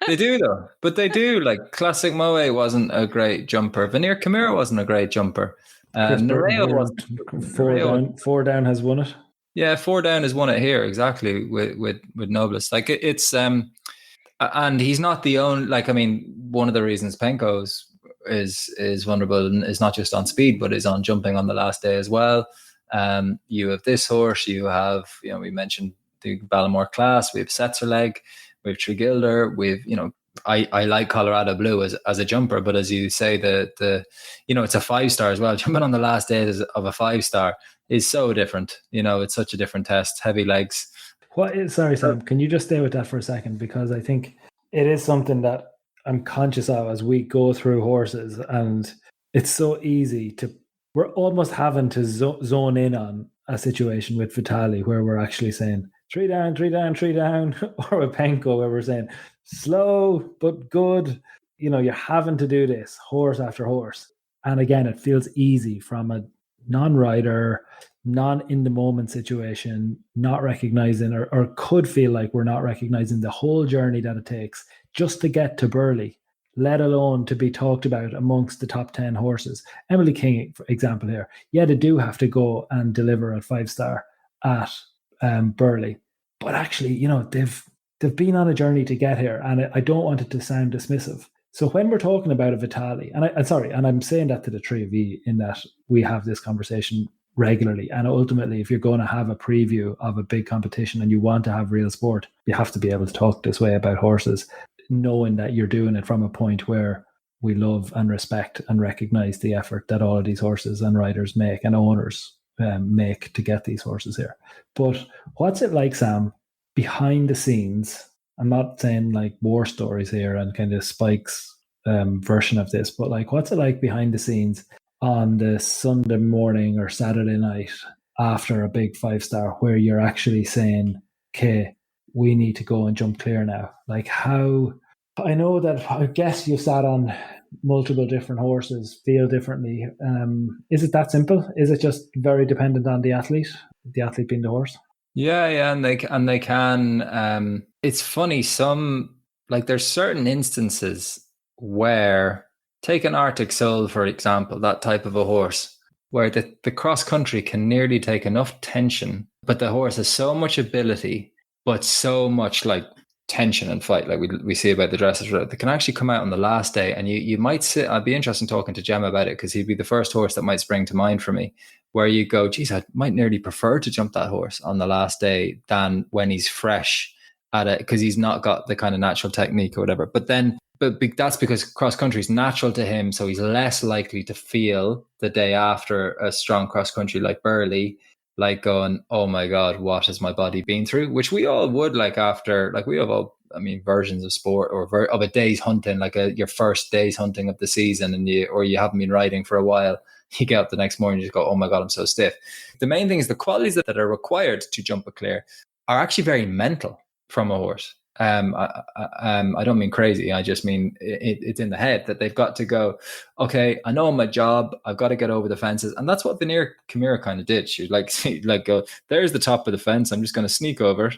They do though, but they do. Like Classic Moe wasn't a great jumper. Veneer Chimera wasn't a great jumper. Nereo wasn't. 4 down has won it. Yeah, 4 down has won it here exactly with Nobles. Like it's and he's not the only. Like I mean, one of the reasons Pencos is vulnerable and is not just on speed, but is on jumping on the last day as well. You have this horse. You have we mentioned the Ballamore class. We have Setzerleg. We have Tregilder. We've I like Colorado Blue as a jumper, but as you say, the it's a 5-star as well. Jumping on the last day of a 5-star is so different. It's such a different test. Heavy legs. Sorry, Sam. Can you just stay with that for a second? Because I think It is something that I'm conscious of as we go through horses, and it's so easy to, we're almost having to zone in on a situation with Vitali where we're actually saying 3 down, 3 down, 3 down, or with Penko where we're saying slow but good. You know, you're having to do this horse after horse. And again, it feels easy from a non-rider, non-in-the-moment situation, not recognizing or could feel like we're not recognizing the whole journey that it takes just to get to Burghley, let alone to be talked about amongst the top 10 horses. Emily King, for example here, yeah, they do have to go and deliver at 5-star at Burghley. But actually, you know, they've been on a journey to get here, and I don't want it to sound dismissive. So when we're talking about a Vitali, and I'm saying that to the three of you in that we have this conversation regularly, and ultimately, if you're going to have a preview of a big competition and you want to have real sport, you have to be able to talk this way about horses, knowing that you're doing it from a point where we love and respect and recognize the effort that all of these horses and riders make and owners make to get these horses here. But what's it like, Sam, behind the scenes? I'm not saying like war stories here and kind of Spike's version of this, but like, what's it like behind the scenes on the Sunday morning or Saturday night after a big 5-star where you're actually saying, okay, we need to go and jump clear now? Like, how, I know that I guess you sat on multiple different horses, feel differently. Is it that simple? Is it just very dependent on the athlete being the horse? Yeah, and they can. It's funny. There's certain instances where, take an Arctic Soul for example, that type of a horse, where the cross country can nearly take enough tension, but the horse has so much ability, but so much like tension and fight, like we see about the dressage, that can actually come out on the last day. And you might sit. I'd be interested in talking to Gemma about it, because he'd be the first horse that might spring to mind for me, where you go, geez, I might nearly prefer to jump that horse on the last day than when he's fresh at it, because he's not got the kind of natural technique or whatever. But that's because cross country is natural to him, so he's less likely to feel the day after a strong cross country like Burghley, like going, oh my God, what has my body been through? Which we all would, like after, like we have all, versions of sport or of a day's hunting, like your first day's hunting of the season, and you haven't been riding for a while. You get up the next morning, you just go, oh my God, I'm so stiff. The main thing is the qualities that are required to jump a clear are actually very mental from a horse. I don't mean crazy. I just mean it's in the head that they've got to go, okay, I know my job. I've got to get over the fences. And that's what Vanir Chimera kind of did. She would like go, there's the top of the fence. I'm just going to sneak over it,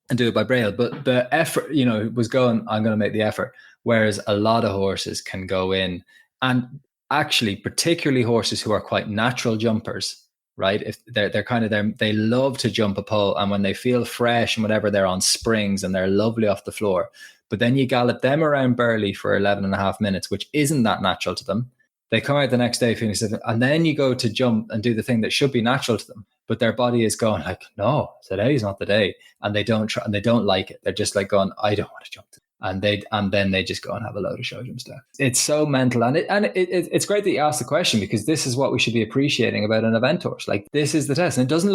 and do it by braille. But the effort, was going, I'm going to make the effort. Whereas a lot of horses can go in, and actually, particularly horses who are quite natural jumpers, right? If they're kind of they love to jump a pole, and when they feel fresh and whatever, they're on springs and they're lovely off the floor. But then you gallop them around Burghley for 11 and a half minutes, which isn't that natural to them. They come out the next day feeling stiff, and then you go to jump and do the thing that should be natural to them, but their body is going like, no, today's not the day, and they don't try, and they don't like it. They're just like going, I don't want to jump today. And then they just go and have a load of show jumps down. It's so mental, and it's great that you asked the question, because this is what we should be appreciating about an event horse. Like, this is the test, and it doesn't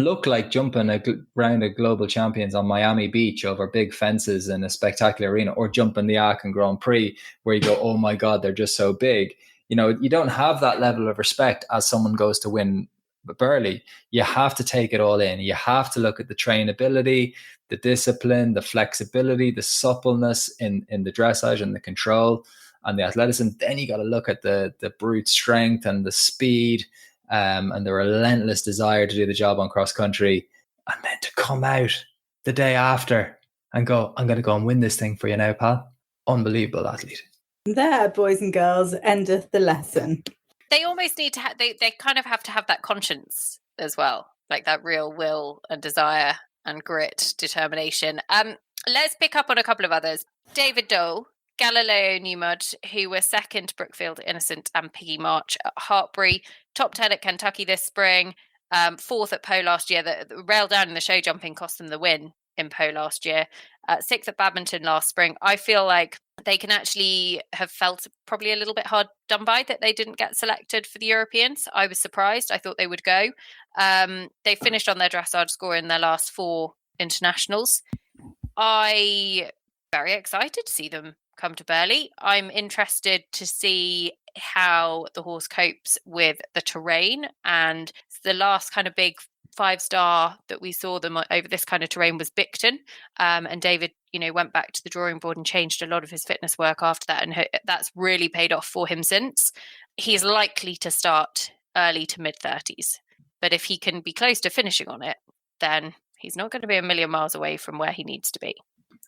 look like jumping around a global champions on Miami Beach over big fences in a spectacular arena, or jumping the Aachen Grand Prix where you go, oh my God, they're just so big. You don't have that level of respect as someone goes to win Burghley. You have to take it all in. You have to look at the trainability, the discipline, the flexibility, the suppleness in the dressage and the control and the athleticism. Then you got to look at the brute strength and the speed, and the relentless desire to do the job on cross country, and then to come out the day after and go, I'm going to go and win this thing for you now, pal. Unbelievable athlete. There, boys and girls, endeth the lesson. They almost need to they kind of have to have that conscience as well, like that real will and desire and grit, determination. Let's pick up on a couple of others. David Dole, Galileo Newmud, who were second Brookfield Innocent and Piggy March at Hartbury, top 10 at Kentucky this spring, fourth at Pau last year. The rail down in the show jumping cost them the win in Pau last year, sixth at Badminton last spring. I feel like they can actually have felt probably a little bit hard done by that they didn't get selected for the Europeans. I was surprised. I thought they would go. They finished on their dressage score in their last 4 internationals. I very excited to see them come to Burghley. I'm interested to see how the horse copes with the terrain, and the last kind of big 5-star that we saw them over this kind of terrain was Bicton, and David went back to the drawing board and changed a lot of his fitness work after that, and that's really paid off for him since. He's likely to start early to mid-30s, but if he can be close to finishing on it, then he's not going to be a million miles away from where he needs to be.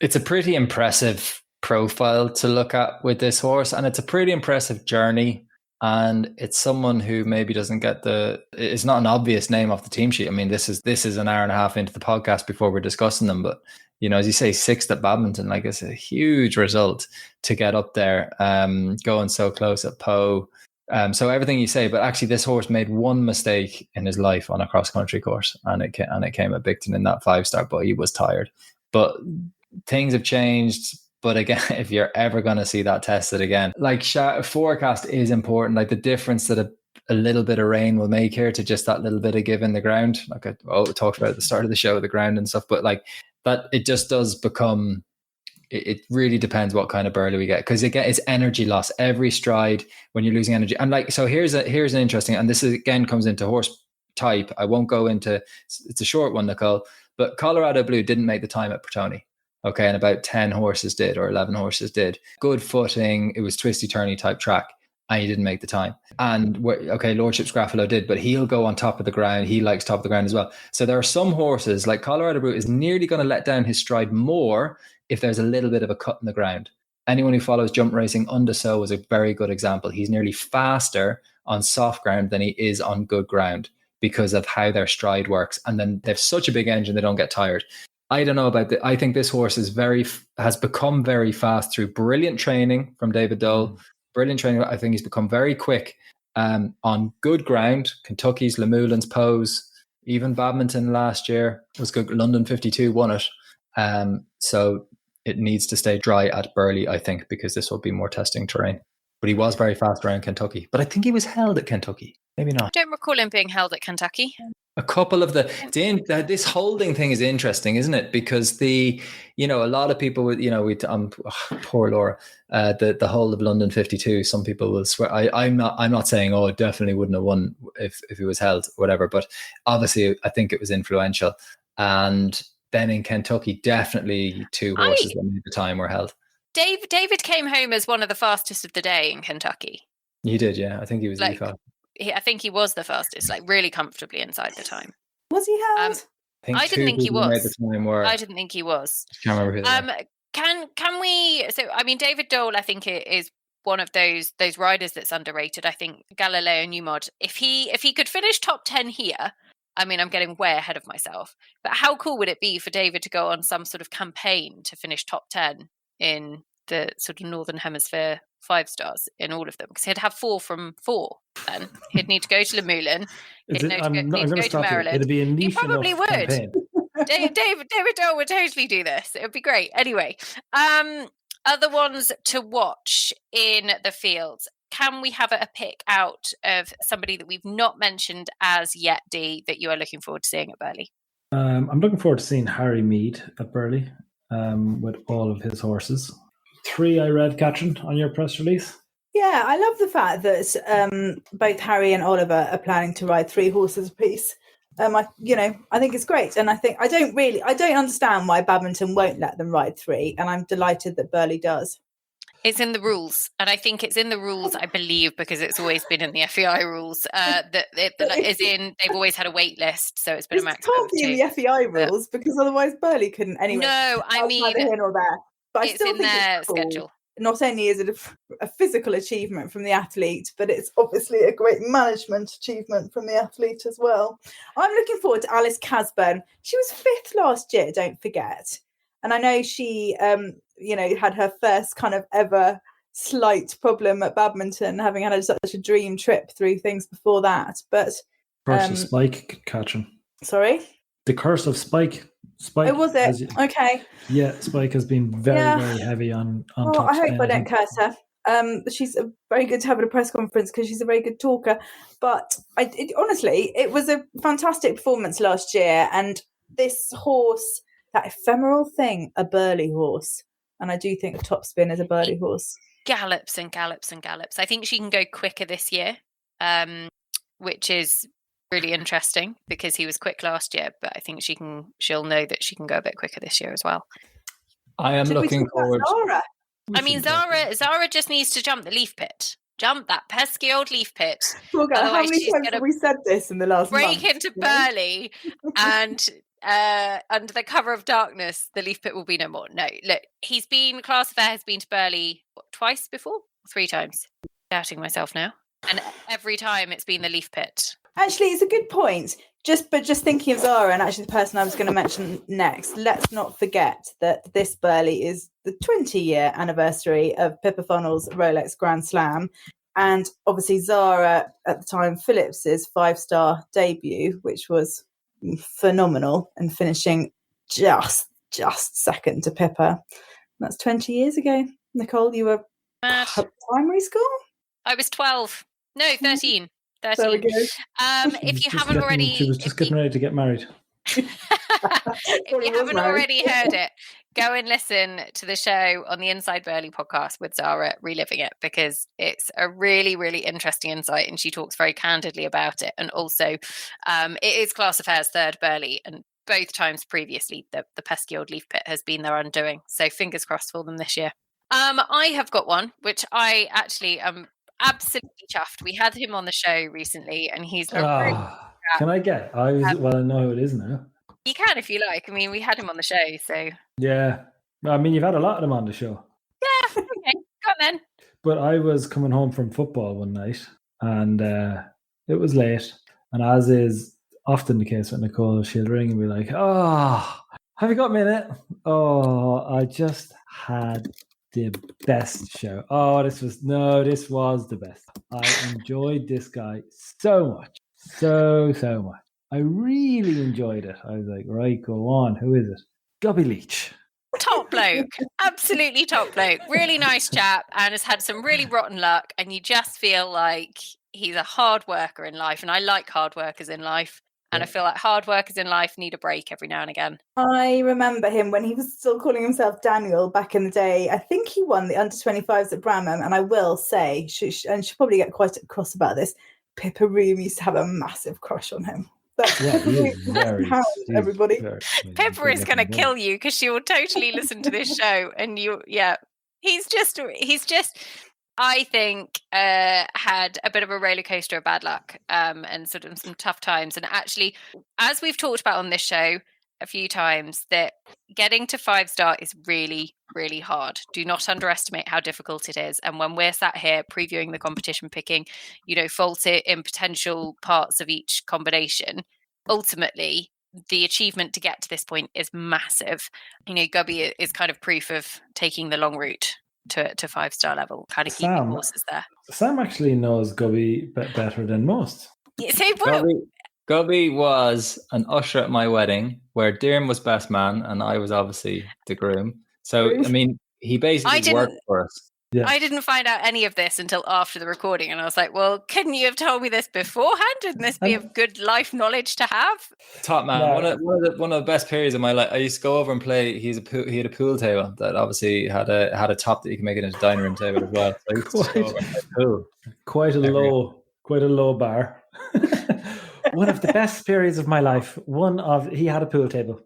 It's a pretty impressive profile to look at with this horse, and it's a pretty impressive journey, and it's someone who maybe doesn't get it's not an obvious name off the team sheet. I mean, this is an hour and a half into the podcast before we're discussing them, but as you say, 6th at Badminton, like, it's a huge result to get up there, going so close at Po. So everything you say, but actually this horse made one mistake in his life on a cross-country course, and it came at Bicton in that 5-star, but he was tired. But things have changed. But again, if you're ever going to see that tested again, like, forecast is important. Like, the difference that a little bit of rain will make here to just that little bit of give in the ground. Like we talked about at the start of the show, the ground and stuff. But like that, it just does become. It really depends what kind of Burghley we get, because again, it's energy loss every stride when you're losing energy. And like, so here's an interesting, and this is, again, comes into horse type. I won't go into. It's a short one, Nicole. But Colorado Blue didn't make the time at Bertoni. Okay, and about 10 horses did, or 11 horses did. Good footing. It was twisty-turny type track, and he didn't make the time. And Lordship Scraffalo did, but he'll go on top of the ground. He likes top of the ground as well. So there are some horses, like Colorado Blue is nearly going to let down his stride more if there's a little bit of a cut in the ground. Anyone who follows jump racing, Underso is a very good example. He's nearly faster on soft ground than he is on good ground because of how their stride works. And then they have such a big engine, they don't get tired. I don't know about that. I think this horse has become very fast through brilliant training from David Dole. Brilliant training. I think he's become very quick on good ground. Kentucky's, Lamoulin's, Pose, even Badminton last year was good. London 52 won it. So it needs to stay dry at Burghley, I think, because this will be more testing terrain. But he was very fast around Kentucky. But I think he was held at Kentucky. Maybe not. I don't recall him being held at Kentucky. A couple of this holding thing is interesting, isn't it? Because a lot of people would, poor Laura, the whole of London 52, some people will swear. I'm not saying, it definitely wouldn't have won if he was held, whatever. But obviously, I think it was influential. And then in Kentucky, definitely 2 horses that made the time were held. David came home as one of the fastest of the day in Kentucky. He did, yeah. I think he was the fastest. I think he was the fastest, like really comfortably inside the time. Was he held? I didn't think he was. I didn't think he was. Can't remember who. Can we? So I mean, David Dole, I think is one of those riders that's underrated. I think Galileo Newmod, if he could finish top 10 here, I mean, I'm getting way ahead of myself. But how cool would it be for David to go on some sort of campaign to finish top 10 in the sort of Northern Hemisphere 5-stars in all of them? Because he'd have 4 from 4 then. He'd need to go to Lamouline. He'd need to go to Maryland. It'd be a niche. He probably would. David Dole would totally do this. It would be great. Anyway, other ones to watch in the fields. Can we have a pick out of somebody that we've not mentioned as yet, Dee, that you are looking forward to seeing at Burghley? I'm looking forward to seeing Harry Mead at Burghley with all of his horses. 3 I read, Catherine, on your press release. Yeah, I love the fact that both Harry and Oliver are planning to ride 3 horses apiece. I think it's great, and I don't understand why Badminton won't let them ride 3, and I'm delighted that Burghley does. It's in the rules, and I think it's in the rules, I believe, because it's always been in the FEI rules. They've always had a wait list, so it's been a maximum. It can't be in the FEI rules because otherwise Burghley couldn't anyway. No, I mean, neither here nor there. But it's in their schedule. Not only is it a physical achievement from the athlete, but it's obviously a great management achievement from the athlete as well. I'm looking forward to Alice Casburn. She was 5th last year, don't forget. And I know she, had her first kind of ever slight problem at Badminton, having had such a dream trip through things before that. But Curse of Spike, Catherine. Sorry? The Curse of Spike. Oh, was it? Okay. Yeah, Spike has been very heavy on top. I hope I don't curse her. She's very good to have at a press conference because she's a very good talker. But honestly, it was a fantastic performance last year. And this horse that ephemeral thing, a Burghley horse. And I do think Top Spin is a Burghley horse. Gallops and gallops and gallops. I think she can go quicker this year, which is really interesting because he was quick last year, but I think she'll know that she can go a bit quicker this year as well. I am looking forward. Zara? I mean, Zara just needs to jump the leaf pit. Jump that pesky old leaf pit. How many times have we said this in the last break month? into Burghley and under the cover of darkness, the leaf pit will be no more. No, look, Class Affair has been to Burghley twice before? 3 times. Doubting myself now. And every time it's been the leaf pit. Actually, it's a good point. Just thinking of Zara, and actually the person I was going to mention next, let's not forget that this Burghley is the 20-year anniversary of Pippa Funnell's Rolex Grand Slam. And obviously Zara, at the time, Phillips's 5-star debut, which was phenomenal, and finishing just second to Pippa. That's 20 years ago. Nicole, you were Mad. Primary school? I was 12. No, 13. 13. There we go. If you haven't already... She was just getting ready to get married. If you haven't already heard it, go and listen to the show on the Inside Burghley podcast with Zara reliving it, because it's a really, really interesting insight and she talks very candidly about it. And also it is Class Affair's 3rd Burghley, and both times previously the pesky old leaf pit has been their undoing. So fingers crossed for them this year. I have got one, which I actually am absolutely chuffed. We had him on the show recently and he's can I get? I know who it is now. You can if you like. I mean, we had him on the show, so yeah. I mean, you've had a lot of them on the show. Yeah, okay, go on then. But I was coming home from football one night and it was late. And as is often the case with Nicole, she'll ring and be like, "Oh, have you got a minute? Oh, I just had the best show. Oh, this was the best. I enjoyed this guy so much. So much. I really enjoyed it." I was like, right, go on. Who is it? Gubby Leach. Top bloke. Absolutely top bloke. Really nice chap and has had some really rotten luck. And you just feel like he's a hard worker in life. And I like hard workers in life. And I feel like hard workers in life need a break every now and again. I remember him when he was still calling himself Daniel back in the day. I think he won the under-25s at Bramham. And I will say, and she'll probably get quite cross about this, Pippa Room used to have a massive crush on him. Everybody. Pippa is going to kill you because she will totally listen to this show. And he's just, I think, had a bit of a roller coaster of bad luck and sort of some tough times. And actually, as we've talked about on this show a few times, that getting to 5-star is really, really hard. Do not underestimate how difficult it is. And when we're sat here previewing the competition, picking, faults it in potential parts of each combination, ultimately, the achievement to get to this point is massive. Gubby is kind of proof of taking the long route to 5-star level, kind of keeping horses there. Sam actually knows Gubby better than most. Gubby was an usher at my wedding where Diarm was best man and I was obviously the groom. So, I mean, he basically worked for us. Yeah. I didn't find out any of this until after the recording. And I was like, well, couldn't you have told me this beforehand? Wouldn't this be of good life knowledge to have? Top man. Yeah. One of the best periods of my life. I used to go over and play. He had a pool table that obviously had a top that you can make it into a dining room table as well. So quite a low bar. One of the best periods of my life. He had a pool table.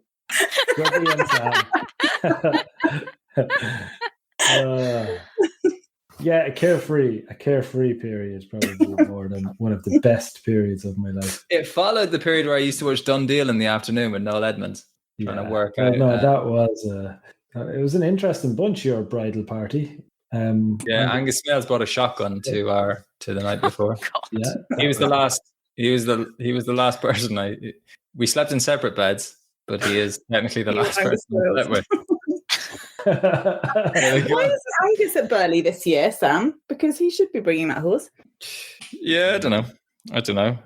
A carefree period, probably more than one of the best periods of my life. It followed the period where I used to watch Done Deal in the afternoon with Noel Edmonds trying to work out. No, that was it was an interesting bunch, your bridal party. Angus Smales brought a shotgun to the night before. God. He was the last. He was the last person. We slept in separate beds, but he is technically the last person I slept with. Why is Angus at Burghley this year, Sam? Because he should be bringing that horse. Yeah, I don't know.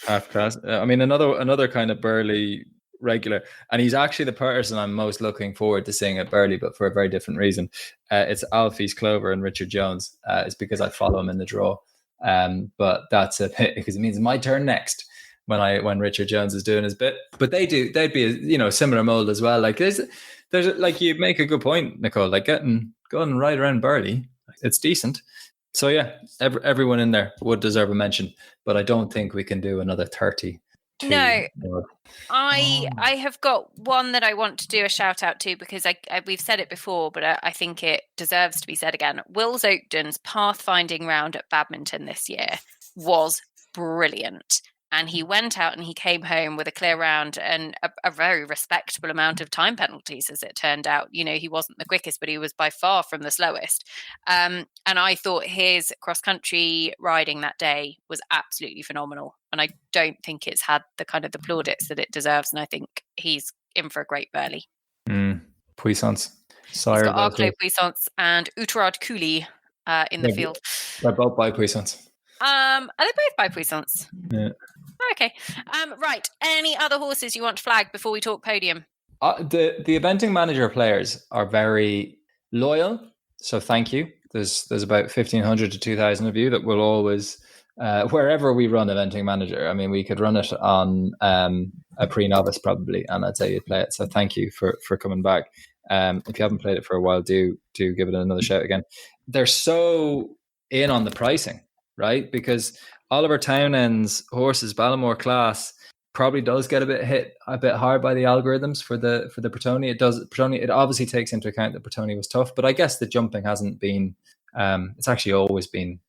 Half class. I mean, another kind of Burghley regular, and he's actually the person I'm most looking forward to seeing at Burghley, but for a very different reason. It's Alfie's Clover and Richard Jones. It's because I follow him in the draw. But that's a bit because it means my turn next. when Richard Jones is doing his bit. But they'd be a similar mold as well. Like there's like, you make a good point, Nicole. Like going right around Burley, it's decent. So yeah, everyone in there would deserve a mention, but I don't think we can do another 30. No, I have got one that I want to do a shout out to, because we've said it before, but I think it deserves to be said again. Wills Oakden's pathfinding round at badminton this year was brilliant. And he went out and he came home with a clear round and a very respectable amount of time penalties, as it turned out. He wasn't the quickest, but he was by far from the slowest. And I thought his cross-country riding that day was absolutely phenomenal. And I don't think it's had the kind of the plaudits that it deserves. And I think he's in for a great Burley. Puissance. He's got Arclo Puissance and Utarad Cooley in the field. They're both by Puissance. Are they both by Puissance? Yeah. Okay. Right. Any other horses you want to flag before we talk podium? The eventing manager players are very loyal, so thank you. There's about 1,500 to 2,000 of you that will always, wherever we run eventing manager. I mean, we could run it on a pre-novice probably, and I'd say you'd play it. So thank you for coming back. If you haven't played it for a while, do give it another shout again. They're so in on the pricing, right? Because Oliver Townend's horses, Ballamore class, probably does get a bit hard by the algorithms for the Bertoni. It obviously takes into account that Bertoni was tough, but I guess the jumping hasn't been. It's actually always been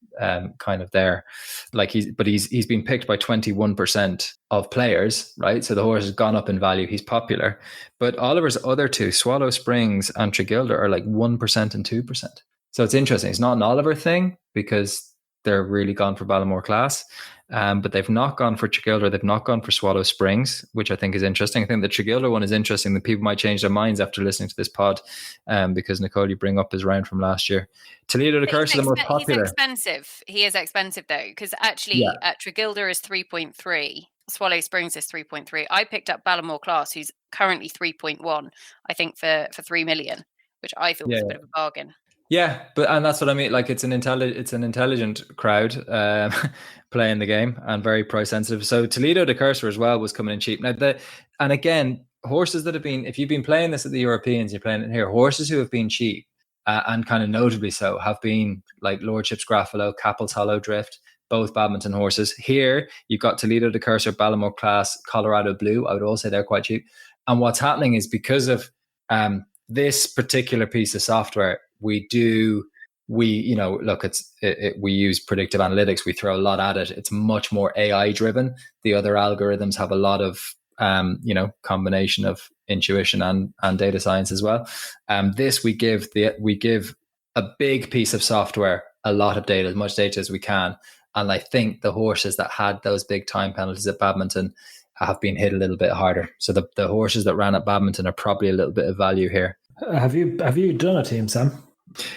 kind of there. Like he's been picked by 21% of players, right? So the horse has gone up in value. He's popular, but Oliver's other two, Swallow Springs and Tregilder, are like 1% and 2%. So it's interesting. It's not an Oliver thing because they're really gone for Ballamore class. But they've not gone for Tregilder. They've not gone for Swallow Springs, which I think is interesting. I think the Tregilder one is interesting. That people might change their minds after listening to this pod, because Nicole, you bring up his round from last year. Toledo de Curse is the most popular. He's expensive. He is expensive though, because actually Tregilder is 3.3. Swallow Springs is 3.3. I picked up Ballamore class, who's currently 3.1. I think for 3 million, which I thought was a bit of a bargain. Yeah, and that's what I mean. Like it's an intelligent crowd playing the game and very price sensitive. So Toledo de Cursor as well was coming in cheap. Now and again, horses that have been, if you've been playing this at the Europeans, you're playing it here. Horses who have been cheap and kind of notably so have been like Lordship's Graffalo, Capel's Hollow Drift, both badminton horses. Here you've got Toledo de Cursor, Ballamore class, Colorado Blue. I would also say they're quite cheap. And what's happening is because of this particular piece of software, we use predictive analytics. We throw a lot at it. It's much more AI driven. The other algorithms have a lot of, combination of intuition and data science as well. This we give a big piece of software, a lot of data, as much data as we can. And I think the horses that had those big time penalties at badminton have been hit a little bit harder. So the horses that ran at badminton are probably a little bit of value here. Have you done a team, Sam?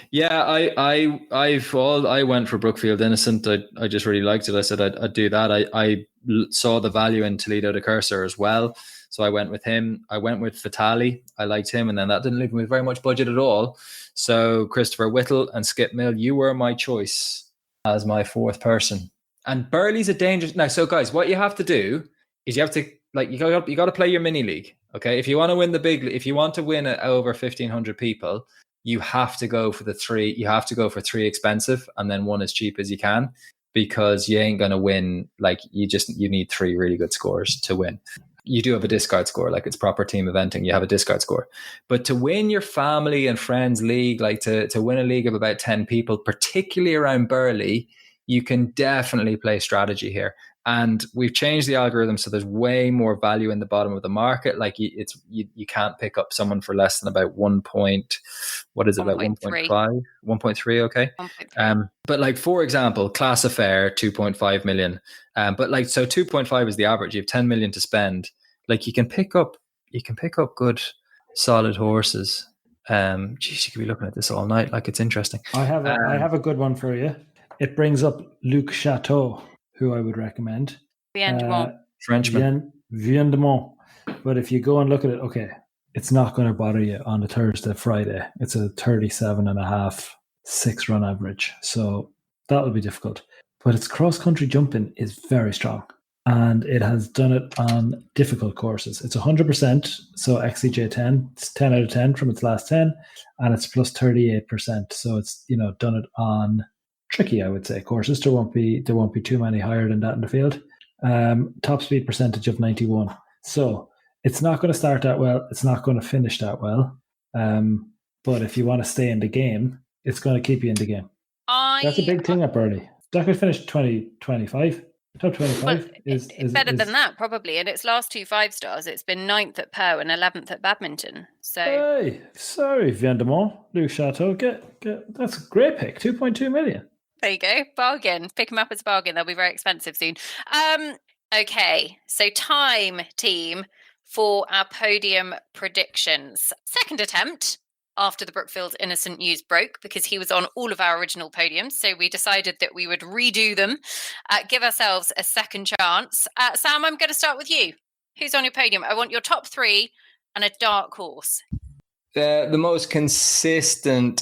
Yeah, I went for Brookfield Innocent. I just really liked it. I said I'd do that. I saw the value in Toledo de Cursor as well, so I went with him. I went with Fatali. I liked him, and then that didn't leave me with very much budget at all. So Christopher Whittle and Skip Mill, you were my choice as my fourth person. And Burley's a dangerous now. So guys, what you have to do is you have to you got to play your mini league. Okay, if you want to win if you want to win over 1,500 people, you have to go for three. You have to go for three expensive and then one as cheap as you can, because you ain't going to win. Like you need three really good scores to win. You do have a discard score, like it's proper team eventing. You have a discard score, but to win your family and friends league, like to win a league of about 10 people, particularly around Burley, you can definitely play strategy here. And we've changed the algorithm so there's way more value in the bottom of the market. Like you can't pick up someone for less than about 1.5, 1.3, okay. 1.3. But like, for example, Class Affair, 2.5 million. But like, so 2.5 is the average. You have 10 million to spend. Like you can pick up good, solid horses. Geez, you could be looking at this all night. Like it's interesting. I have a good one for you. It brings up Luc Chateau, who I would recommend. Frenchman. Vien de Mont. But if you go and look at it, okay, it's not going to bother you on a Thursday, Friday. It's a 37.5 6-run average. So that'll be difficult. But its cross-country jumping is very strong. and it has done it on difficult courses. It's 100%, so XCJ 10. It's 10 out of 10 from its last 10, and it's plus 38%. So it's done it on tricky, I would say, courses. There won't be too many higher than that in the field. Top speed percentage of 91. So it's not going to start that well. It's not going to finish that well. But if you want to stay in the game, it's going to keep you in the game. That's a big thing at Burghley. That could finish 2025. Top 25 is better than that, probably. And its last 2 5-stars, it's been 9th at Pau and 11th at Badminton. So, hey, sorry, Viendemont, Luke Chateau, get that's a great pick. 2.2 million. There you go, bargain. Pick them up as a bargain. They'll be very expensive soon. Okay, so time, team, for our podium predictions. Second attempt after the Brookfield Innocent news broke, because he was on all of our original podiums. So we decided that we would redo them, give ourselves a second chance. Sam, I'm going to start with you. Who's on your podium? I want your top 3 and a dark horse. The most consistent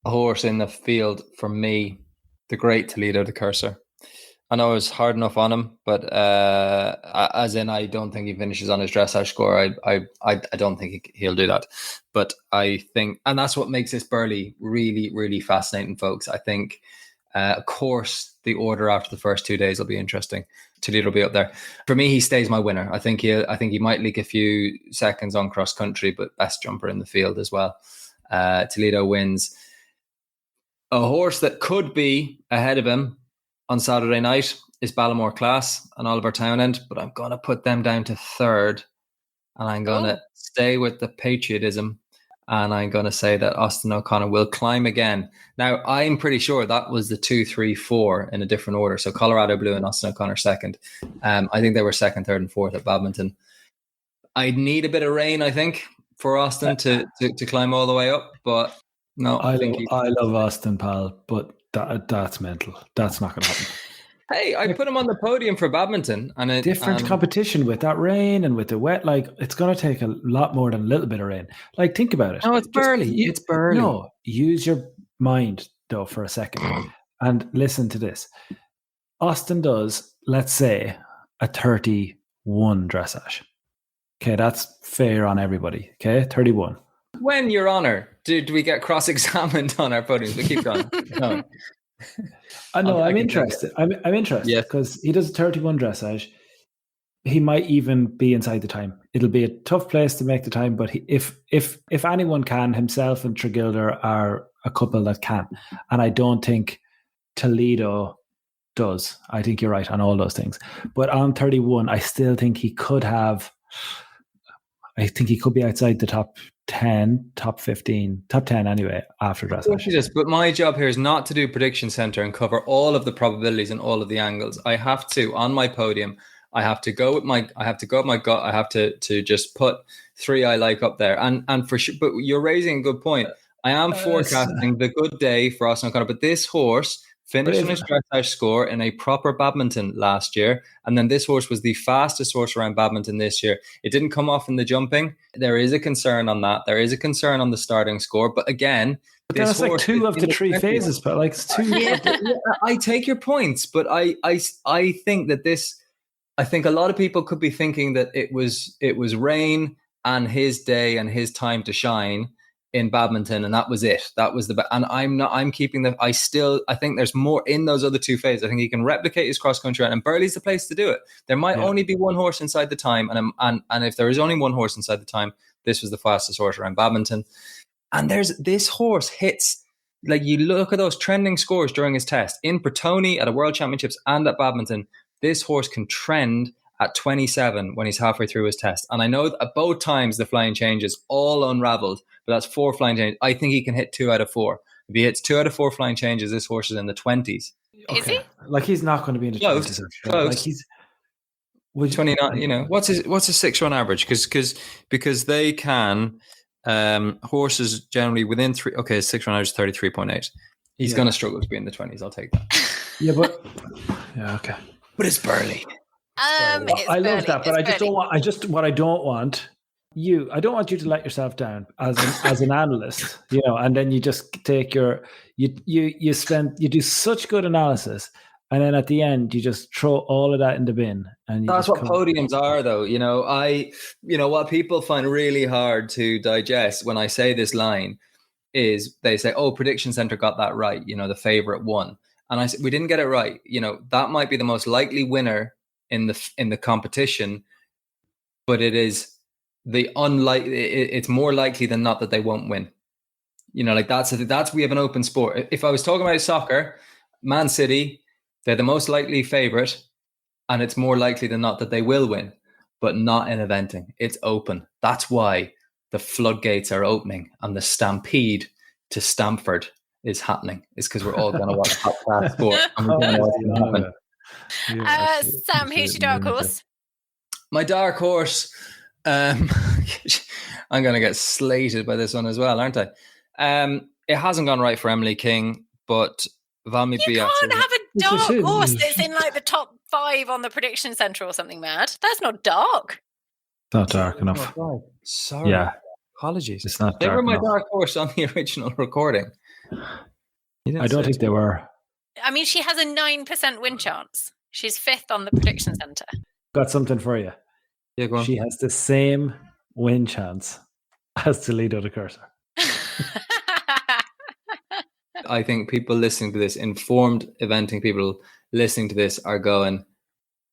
horse in the field for me, the great Toledo de Cursor. I know I was hard enough on him, but as in, I don't think he finishes on his dressage score. I don't think he'll do that. But I think, and that's what makes this Burghley really, really fascinating, folks. I think, of course, the order after the first 2 days will be interesting. Toledo will be up there. For me, he stays my winner. I think he might leak a few seconds on cross country, but best jumper in the field as well. Toledo wins. A horse that could be ahead of him on Saturday night is Ballamore Class and Oliver Townend, but I'm going to put them down to third, and I'm going to stay with the patriotism, and I'm going to say that Austin O'Connor will climb again. Now, I'm pretty sure that was the 2, 3, 4 in a different order. So Colorado Blue and Austin O'Connor second. I think they were second, third, and fourth at Badminton. I'd need a bit of rain, I think, for Austin to climb all the way up, but no, I love Austin, pal, but that's mental. That's not going to happen. Hey, I put him on the podium for Badminton, and different competition with that rain and with the wet. Like, it's going to take a lot more than a little bit of rain. Like, think about it. No, it's Burghley. It's Burghley. No, use your mind though for a second and listen to this. Austin does, let's say, a 31 dressage. Okay, that's fair on everybody. Okay, 31. When, Your Honour, did we get cross-examined on our podiums? We keep going. No. I know. I'm interested. I'm interested because he does a 31 dressage. He might even be inside the time. It'll be a tough place to make the time, but if anyone can, himself and Tregilder are a couple that can, and I don't think Toledo does. I think you're right on all those things. But on 31, I still think he could have. I think he could be outside the top 10, top 15, top 10 anyway after dressage. But my job here is not to do prediction center and cover all of the probabilities and all of the angles. I have to, on my podium, I have to go with my gut. I have to just put 3 I like up there. And for sure, but you're raising a good point. I am forecasting the good day for Austin O'Connor, but this horse finished in his dressage score in a proper Badminton last year. And then this horse was the fastest horse around Badminton this year. It didn't come off in the jumping. There is a concern on that. There is a concern on the starting score. But again, that's like 2 of the 3 phases, but like it's 2. Yeah, I take your points, but I think that this, I think a lot of people could be thinking that it was rain and his day and his time to shine in Badminton, and that was it. That was and I'm keeping I think there's more in those other 2 phases. I think he can replicate his cross country, and Burghley's the place to do it. There might only be one horse inside the time, and if there is only one horse inside the time, this was the fastest horse around Badminton. And this horse hits, like, you look at those trending scores during his test in Bertoni at a World Championships and at Badminton. This horse can trend at 27 when he's halfway through his test. And I know that at both times the flying changes all unraveled, but that's 4 flying changes. I think he can hit 2 out of 4. If he hits 2 out of 4 flying changes, this horse is in the 20s. Okay. Is he? Like, he's not going to be in the 20s. Close. Like, he's 29. You know, what's his 6-run average? Because they can horses generally within 3. Okay, his 6-run average is 33.8. He's going to struggle to be in the 20s. I'll take that. Okay. But it's Burghley. I love that, but I just don't want. I don't want you to let yourself down as an analyst, and then you just take you do such good analysis, And then at the end, you just throw all of that in the bin. And that's what podiums are, though. What people find really hard to digest when I say this line is they say, "Oh, Prediction Center got that right. The favorite won." And I said, "We didn't get it right. That might be the most likely winner in the competition, but it is it's more likely than not that they won't win. That's we have an open sport. If I was talking about soccer, Man City, they're the most likely favorite, and it's more likely than not that they will win, but not in eventing. It's open. That's why the floodgates are opening and the stampede to Stamford is happening. It's because we're all going to watch top class sport and we're going to what's going to happen." Sam, who's your dark horse? My dark horse, I'm going to get slated by this one as well, aren't I? It hasn't gone right for Emily King, but Valmy You can't have a dark horse that's in like the top 5 on the Prediction Center or something mad. That's not dark. Not dark enough. Oh, sorry. Yeah. Apologies. It's not They dark were my enough. dark horse on the original recording. I don't think they were. I mean, she has a 9% win chance. She's 5th on the Prediction Center. Got something for you. Yeah, go on. She has the same win chance as Toledo the Cursor. I think people listening to this, informed eventing people listening to this, are going,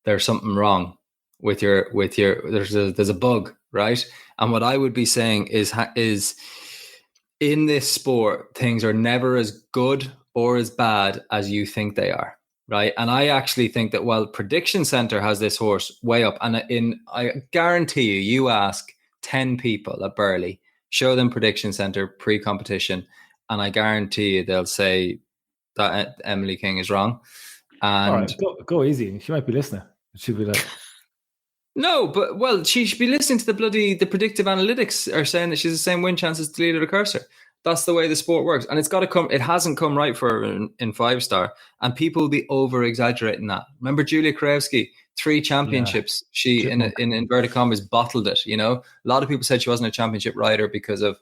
"There's something wrong with your. There's a bug, right?" And what I would be saying is in this sport, things are never as good or as bad as you think they are, right? And I actually think that while Prediction Center has this horse way up, and I guarantee you ask 10 people at Burghley, show them Prediction Center pre-competition, and I guarantee you they'll say that Emily King is wrong. And all right, go easy. She might be listening. She'll be like, no, but she should be listening to the predictive analytics are saying that she's the same win chance as Toledo the Cursor. That's the way the sport works, and it hasn't come right for her in 5-star, and people will be over exaggerating that. Remember Julia Krajewski, 3 championships. She in inverted commas bottled it. A lot of people said she wasn't a championship rider because of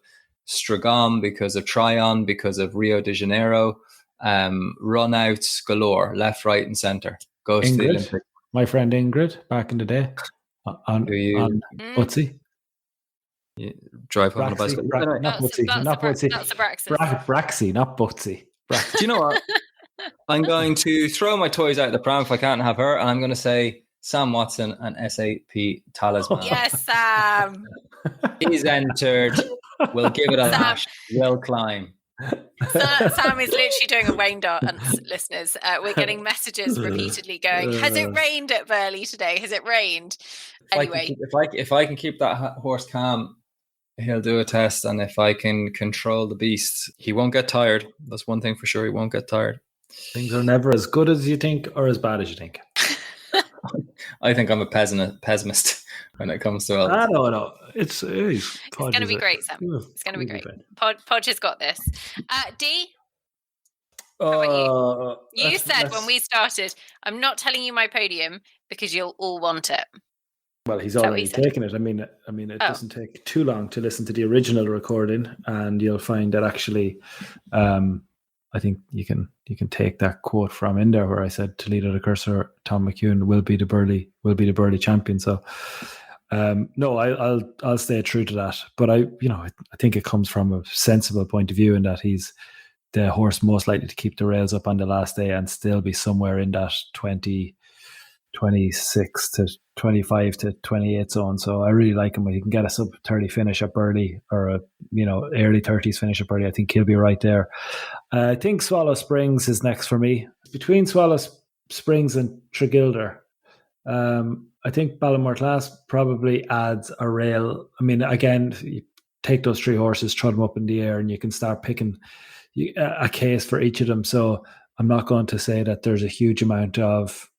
Stragom, because of Tryon, because of Rio de Janeiro, run-outs galore, left, right, and centre. Goes to the Olympics. My friend Ingrid, back in the day, on Butsy. You drive home on a bicycle. Not Butsy. That's a Braxton. Braxy, not Butsy. Do you know what? I'm going to throw my toys out of the pram if I can't have her, and I'm going to say Sam Watson and SAP Talisman. Yes, Sam. He's entered. We'll give it a lash. We'll climb. Sam is literally doing a rain dance, listeners. We're getting messages repeatedly going, "Has it rained at Burghley today? Has it rained?" Anyway, if I can keep that horse calm, he'll do a test, and if I can control the beast, he won't get tired. That's one thing for sure. He won't get tired. Things are never as good as you think or as bad as you think. I think I'm a pessimist when it comes to all this. No. It's going to be great, Sam. It's going to be great. Podge has got this. D, how about you? You said when we started, "I'm not telling you my podium because you'll all want it." Well, he's already taken it. I mean, it doesn't take too long to listen to the original recording, and you'll find that actually, I think you can take that quote from in there where I said Toledo the Cursor, Tom McEwen will be the Burghley champion. So, no, I'll stay true to that. But I think it comes from a sensible point of view in that he's the horse most likely to keep the rails up on the last day and still be somewhere in that 26 to 25 to 28 zone. So I really like him. He can get a sub 30 finish at Burghley or a early 30s finish at Burghley. I think he'll be right there. I think Swallow Springs is next for me. Between Swallow Springs and Tregilder, I think Ballymore Class probably adds a rail. I mean, again, you take those 3 horses, throw them up in the air, and you can start picking a case for each of them. So I'm not going to say that there's a huge amount of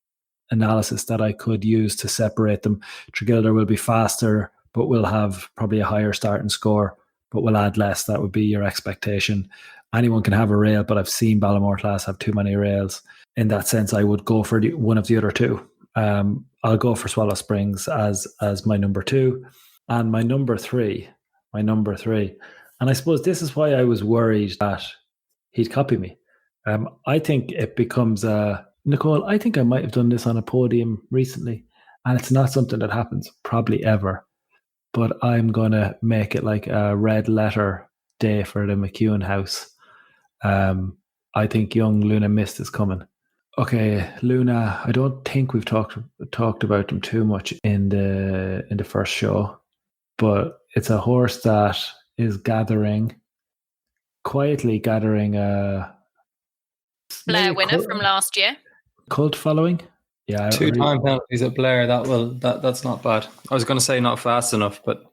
analysis that I could use to separate them. Tregilder will be faster, but will have probably a higher starting score, but will add less. That would be your expectation. Anyone can have a rail, but I've seen Ballymore Class have too many rails. In that sense, I would go for one of the other 2. I'll go for Swallow Springs as my number 2, and my number 3. And I suppose this is why I was worried that he'd copy me. I think it becomes a Nicole, I think I might have done this on a podium recently, and it's not something that happens probably ever, but I'm going to make it like a red letter day for the McEwen house. I think young Luna Mist is coming. Okay, Luna, I don't think we've talked about them too much in the first show, but it's a horse that is quietly gathering a Blair winner from last year. Cult following. Yeah, 2-time penalties at Blair. That's not bad. I was going to say not fast enough, but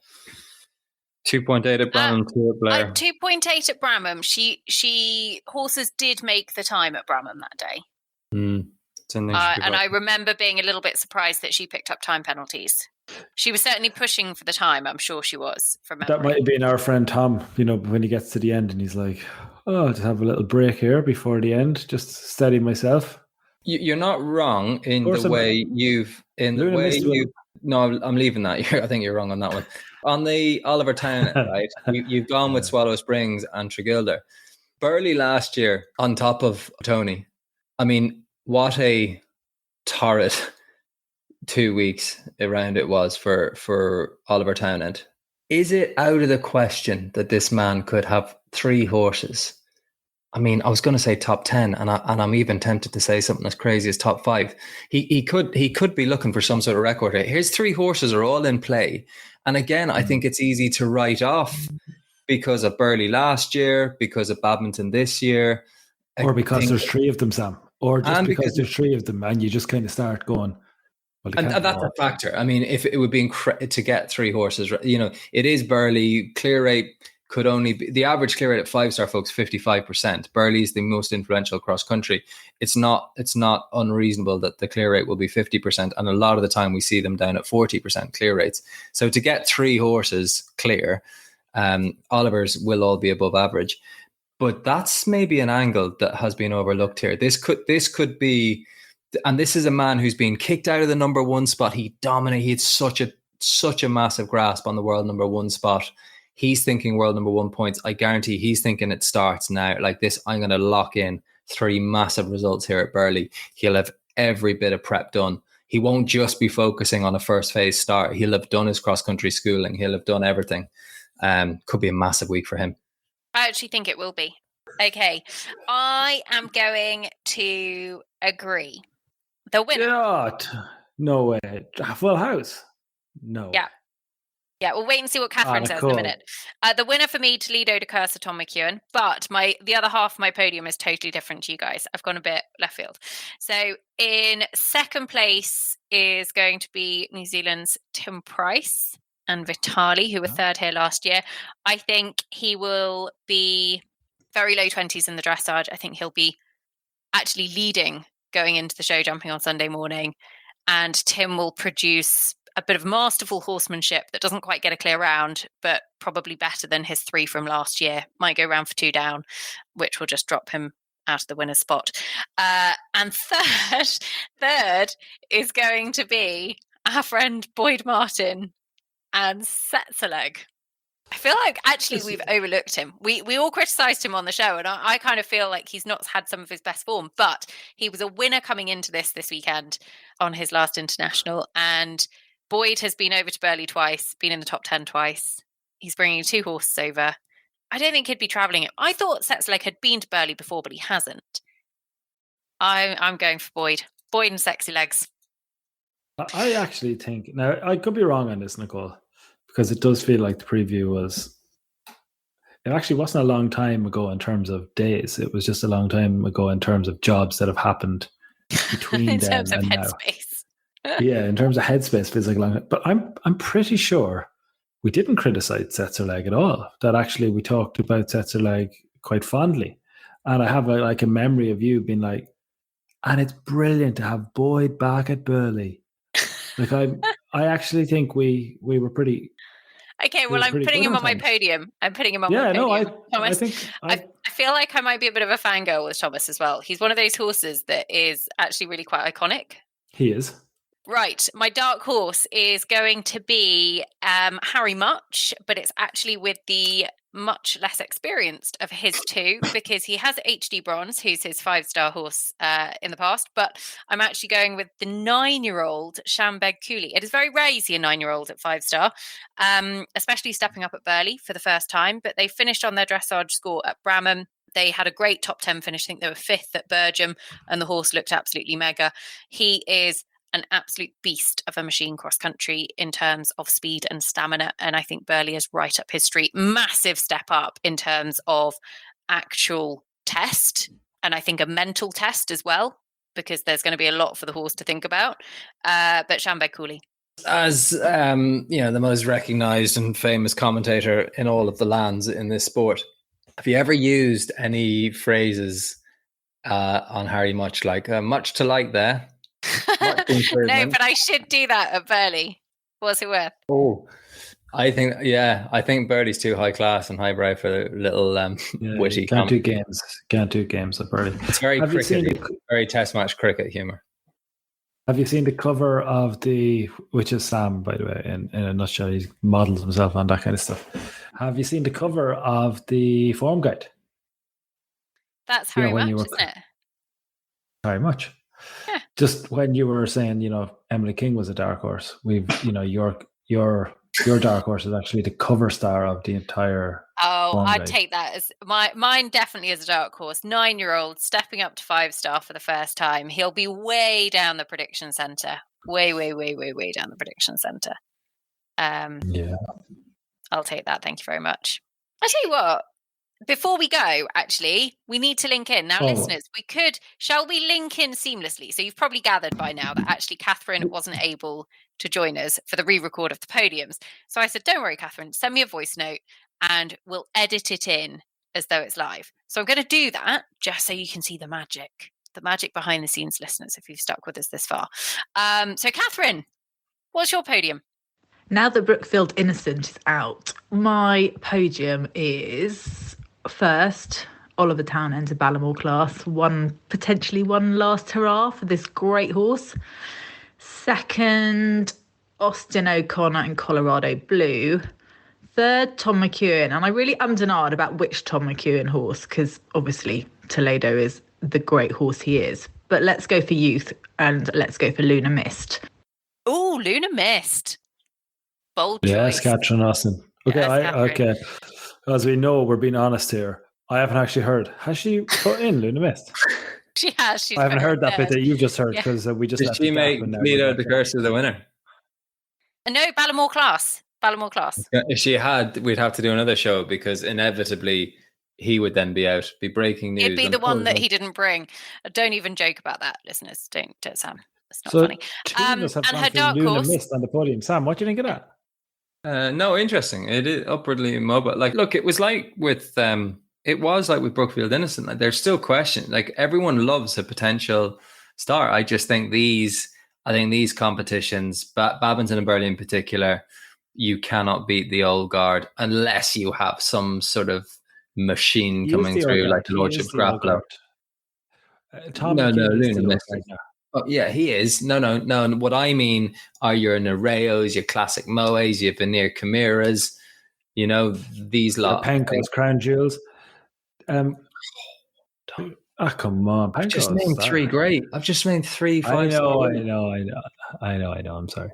2.8 at Bramham, 2 at Blair. 2.8 at Bramham. She horses did make the time at Bramham that day. And I remember being a little bit surprised that she picked up time penalties. She was certainly pushing for the time. I'm sure she was. From memory. That might have been our friend Tom. When he gets to the end and he's like, "Oh, I'll just have a little break here before the end, just steady myself." You're not wrong in the way you've. No, I'm leaving that. I think you're wrong on that one. On the Oliver Town, right? You've gone with Swallow Springs and Tregilder. Burghley last year on top of Tony. I mean, what a torrid 2 weeks around it was for Oliver Townend. Is it out of the question that this man could have 3 horses? I mean, I was going to say top 10, and I'm even tempted to say something as crazy as top 5. He could be looking for some sort of record here. Here's 3 horses are all in play, and again, I think it's easy to write off because of Burghley last year, because of Badminton this year, or because there's 3 of them, Sam, or just because there's 3 of them, and you just kind of start going. Well, and that's a factor. I mean, if it would be to get 3 horses, it is Burghley. Clear rate could only be the average clear rate at 5-star folks, 55%. Burghley is the most influential cross country. It's not unreasonable that the clear rate will be 50%, and a lot of the time we see them down at 40% clear rates. So to get 3 horses clear, Oliver's will all be above average, but that's maybe an angle that has been overlooked here. This could be. And this is a man who's been kicked out of the number 1 spot. He dominated. He had such a massive grasp on the world number 1 spot. He's thinking world number 1 points. I guarantee he's thinking it starts now. Like this, I'm going to lock in 3 massive results here at Burghley. He'll have every bit of prep done. He won't just be focusing on a first phase start. He'll have done his cross-country schooling. He'll have done everything. Could be a massive week for him. I actually think it will be. Okay. I am going to agree. The winner. God, no way. Full house. No. Yeah, we'll wait and see what Catherine says in a minute. The winner for me, Toledo de Cursa, Tom McEwen. But the other half of my podium is totally different to you guys. I've gone a bit left field. So in second place is going to be New Zealand's Tim Price and Vitali, who were third here last year. I think he will be very low 20s in the dressage. I think he'll be actually leading going into the show jumping on Sunday morning, and Tim will produce a bit of masterful horsemanship that doesn't quite get a clear round, but probably better than his 3 from last year. Might go round for 2 down, which will just drop him out of the winner's spot. And third is going to be our friend Boyd Martin and Setzeleg. I feel like actually we've overlooked him. We all criticised him on the show, and I kind of feel like he's not had some of his best form, but he was a winner coming into this weekend on his last international, and Boyd has been over to Burghley twice, been in the top 10 twice. He's bringing 2 horses over. I don't think he'd be travelling it. I thought Setzeleg had been to Burghley before, but he hasn't. I'm going for Boyd. Boyd and Sexy Legs. I actually think, now I could be wrong on this, Nicole, because it does feel like the preview it actually wasn't a long time ago in terms of days. It was just a long time ago in terms of jobs that have happened between in them terms of and headspace. Yeah, in terms of headspace, feels like a long time. But I'm pretty sure we didn't criticize Setzeleg at all. That actually we talked about Setzeleg quite fondly. And I have a memory of you being like, and it's brilliant to have Boyd back at Burghley. Like I actually think we were pretty. Okay, well, I'm putting him on my podium. I'm putting him on my podium. Thomas, I feel like I might be a bit of a fangirl with Thomas as well. He's one of those horses that is actually really quite iconic. He is. Right, my dark horse is going to be Harry Much, but it's actually with the much less experienced of his two, because he has HD Bronze, who's his 5-star horse in the past, but I'm actually going with the 9-year-old Shambeg Cooley. It is very rare you see a 9-year-old at 5-star, especially stepping up at Burghley for the first time, but they finished on their dressage score at Bramham. They had a great top 10 finish. I think they were 5th at Burghley, and the horse looked absolutely mega. He is an absolute beast of a machine cross country in terms of speed and stamina. And I think Burghley is right up his street. Massive step up in terms of actual test. And I think a mental test as well, because there's going to be a lot for the horse to think about. But Shambeg Cooley. As the most recognised and famous commentator in all of the lands in this sport, have you ever used any phrases on Harry Much, like much to like there? No, but I should do that at Burghley. What's it worth? Oh, I think Burghley's too high class and highbrow for little witty. Can't do games at Burghley. It's very cricket, very test match cricket humour. Have you seen the cover of which is Sam, by the way, in a nutshell? He models himself on that kind of stuff. Have you seen the cover of the form guide? That's Harry Much, isn't it? Harry Much. Yeah. Just when you were saying, Emily King was a dark horse, your dark horse is actually the cover star of the entire. Oh, I'd take that as mine. Definitely is a dark horse. 9-year-old stepping up to 5-star for the first time. He'll be way down the prediction centre. Way down the prediction centre. Yeah, I'll take that. Thank you very much. I tell you what. Before we go, actually, we need to link in. Now, listeners, shall we link in seamlessly? So you've probably gathered by now that actually Catherine wasn't able to join us for the re-record of the podiums. So I said, don't worry, Catherine, send me a voice note and we'll edit it in as though it's live. So I'm going to do that just so you can see the magic behind the scenes, listeners, if you've stuck with us this far. So Catherine, what's your podium? Now that Brookfield Innocent is out, my podium is... First, Oliver Townend, a Ballamore class. Potentially one last hurrah for this great horse. Second, Austin O'Connor and Colorado Blue. Third, Tom McEwen. And I really ummed and ahed about which Tom McEwen horse, because obviously Toledo is the great horse he is. But let's go for youth and let's go for Luna Mist. Oh, Luna Mist. Bold choice. Yes, Catherine Austin. Okay, okay. As we know, we're being honest here. I haven't actually heard. Has she put in Luna Mist? She has. I haven't heard that bit that you've just heard because we just. Did she make Lido the curse of the winner? No, Ballamore class. Ballamore class. If she had, we'd have to do another show because inevitably he would then be out, be breaking news. It'd be the one that he didn't bring. Don't even joke about that, listeners. Don't Sam. It's not funny. And her dark horse Mist on the podium. Sam, what do you think of that? No, interesting. It is upwardly mobile. Like, look, it was like with Brookfield Innocent. Like, there's still questions. Like, everyone loves a potential star. I just think these competitions, Badminton and Burghley in particular, you cannot beat the old guard unless you have some sort of machine coming through, like the Lordship Grappler. No, Luna Mist. Oh, yeah, he is. No. What I mean are your Nereos, your classic Moes, your Veneer Chimeras, these lot. Penco's Crown Jewels. Come on. I've just named three great. I've just named 3 5 I know. I'm sorry.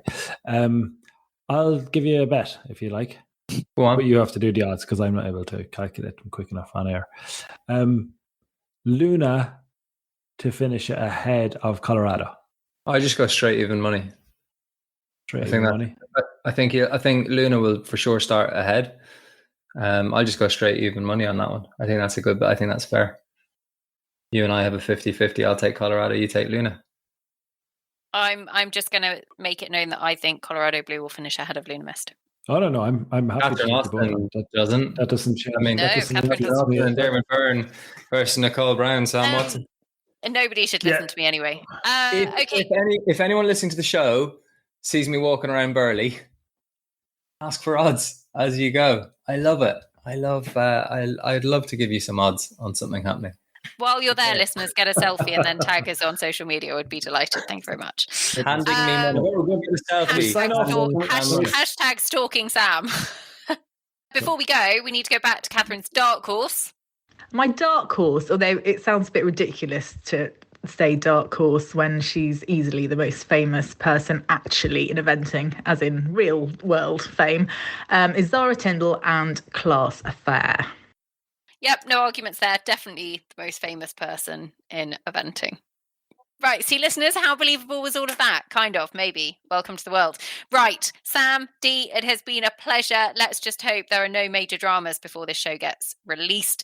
I'll give you a bet if you like. Go on. But you have to do the odds because I'm not able to calculate them quick enough on air. Luna to finish ahead of Colorado. I just go straight even money. I think Luna will for sure start ahead. I'll just go straight even money on that one. I think that's a good bet. I think that's fair. You and I have a 50-50. I'll take Colorado. You take Luna. I'm just going to make it known that I think Colorado Blue will finish ahead of Luna Mist. I don't know. I'm happy Catherine Austin doesn't. That doesn't change. I mean, Catherine doesn't. And Diarm Byrne versus Nicole Brown, Sam Watson. Nobody should listen to me anyway. Okay. If anyone listening to the show sees me walking around Burghley, ask for odds as you go. I love it. I'd love to give you some odds on something happening. While you're there, listeners, get a selfie and then tag us on social media. I would be delighted. Thank you very much. Handing me money. We'll get a selfie. Hashtag stalking Sam. Before we go, we need to go back to Catherine's dark horse. My dark horse, although it sounds a bit ridiculous to say dark horse when she's easily the most famous person actually in eventing, as in real world fame, is Zara Tindall and Class Affair. Yep, no arguments there. Definitely the most famous person in eventing. Right, see, listeners, how believable was all of that? Kind of, maybe. Welcome to the world. Right, Sam, Dee, it has been a pleasure. Let's just hope there are no major dramas before this show gets released.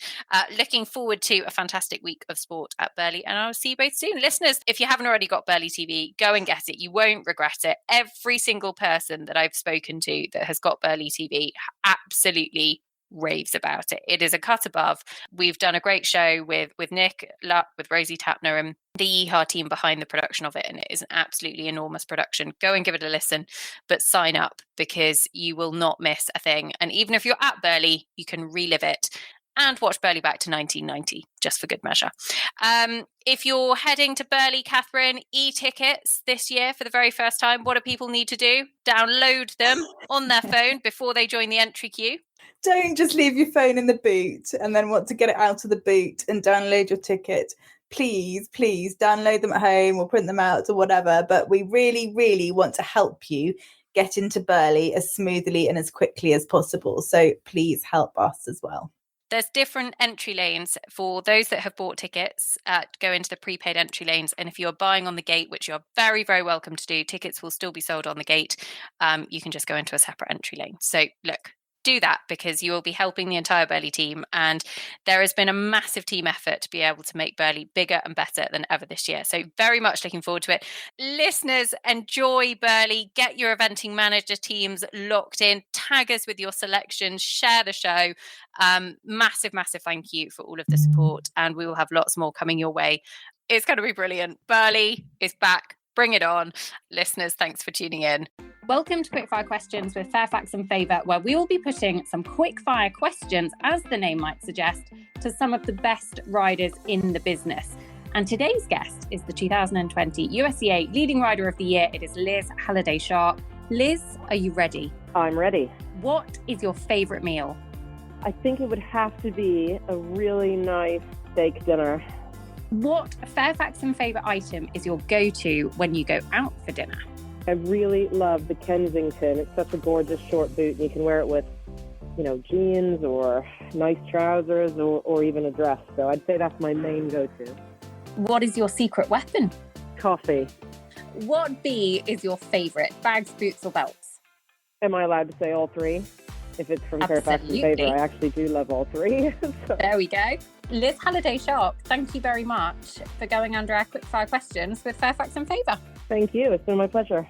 Looking forward to a fantastic week of sport at Burghley, and I'll see you both soon. Listeners, if you haven't already got Burghley TV, go and get it. You won't regret it. Every single person that I've spoken to that has got Burghley TV absolutely raves about it. It is a cut above. We've done a great show with Nick Luck, with Rosie Tapner and the Yeehaw team behind the production of it, and it is an absolutely enormous production. Go and give it a listen, but sign up because you will not miss a thing. And even if you're at Burghley, you can relive it and watch Burghley back to 1990, just for good measure. If you're heading to Burghley, Catherine, e-tickets this year for the very first time, what do people need to do? Download them on their phone before they join the entry queue. Don't just leave your phone in the boot and then want to get it out of the boot and download your ticket. Please download them at home or print them out or whatever. But we really, really want to help you get into Burghley as smoothly and as quickly as possible. So please help us as well. There's different entry lanes for those that have bought tickets. Go into the prepaid entry lanes, and if you're buying on the gate, which you're very, very welcome to do, tickets will still be sold on the gate. You can just go into a separate entry lane. So look, do that because you will be helping the entire Burghley team, and there has been a massive team effort to be able to make Burghley bigger and better than ever this year. So very much looking forward to it. Listeners, enjoy Burghley. Get your eventing manager teams locked in. Tag us with your selections. Share the show. Massive thank you for all of the support, and we will have lots more coming your way. It's going to be brilliant. Burghley is back. Bring it on. Listeners, thanks for tuning in. Welcome to Quickfire Questions with Fairfax and Favour, where we will be putting some quickfire questions, as the name might suggest, to some of the best riders in the business. And today's guest is the 2020 USCA Leading Rider of the Year. It is Liz Halliday-Sharp. Liz, are you ready? I'm ready. What is your favourite meal? I think it would have to be a really nice steak dinner. What Fairfax and Favour item is your go-to when you go out for dinner? I really love the Kensington. It's such a gorgeous short boot, and you can wear it with, jeans or nice trousers or even a dress. So I'd say that's my main go-to. What is your secret weapon? Coffee. What bee is your favourite? Bags, boots or belts? Am I allowed to say all three? If it's from Fairfax and Favour, I actually do love all three. So. There we go. Liz Halliday-Sharp, thank you very much for going under our quickfire questions with Fairfax and Favour. Thank you. It's been my pleasure.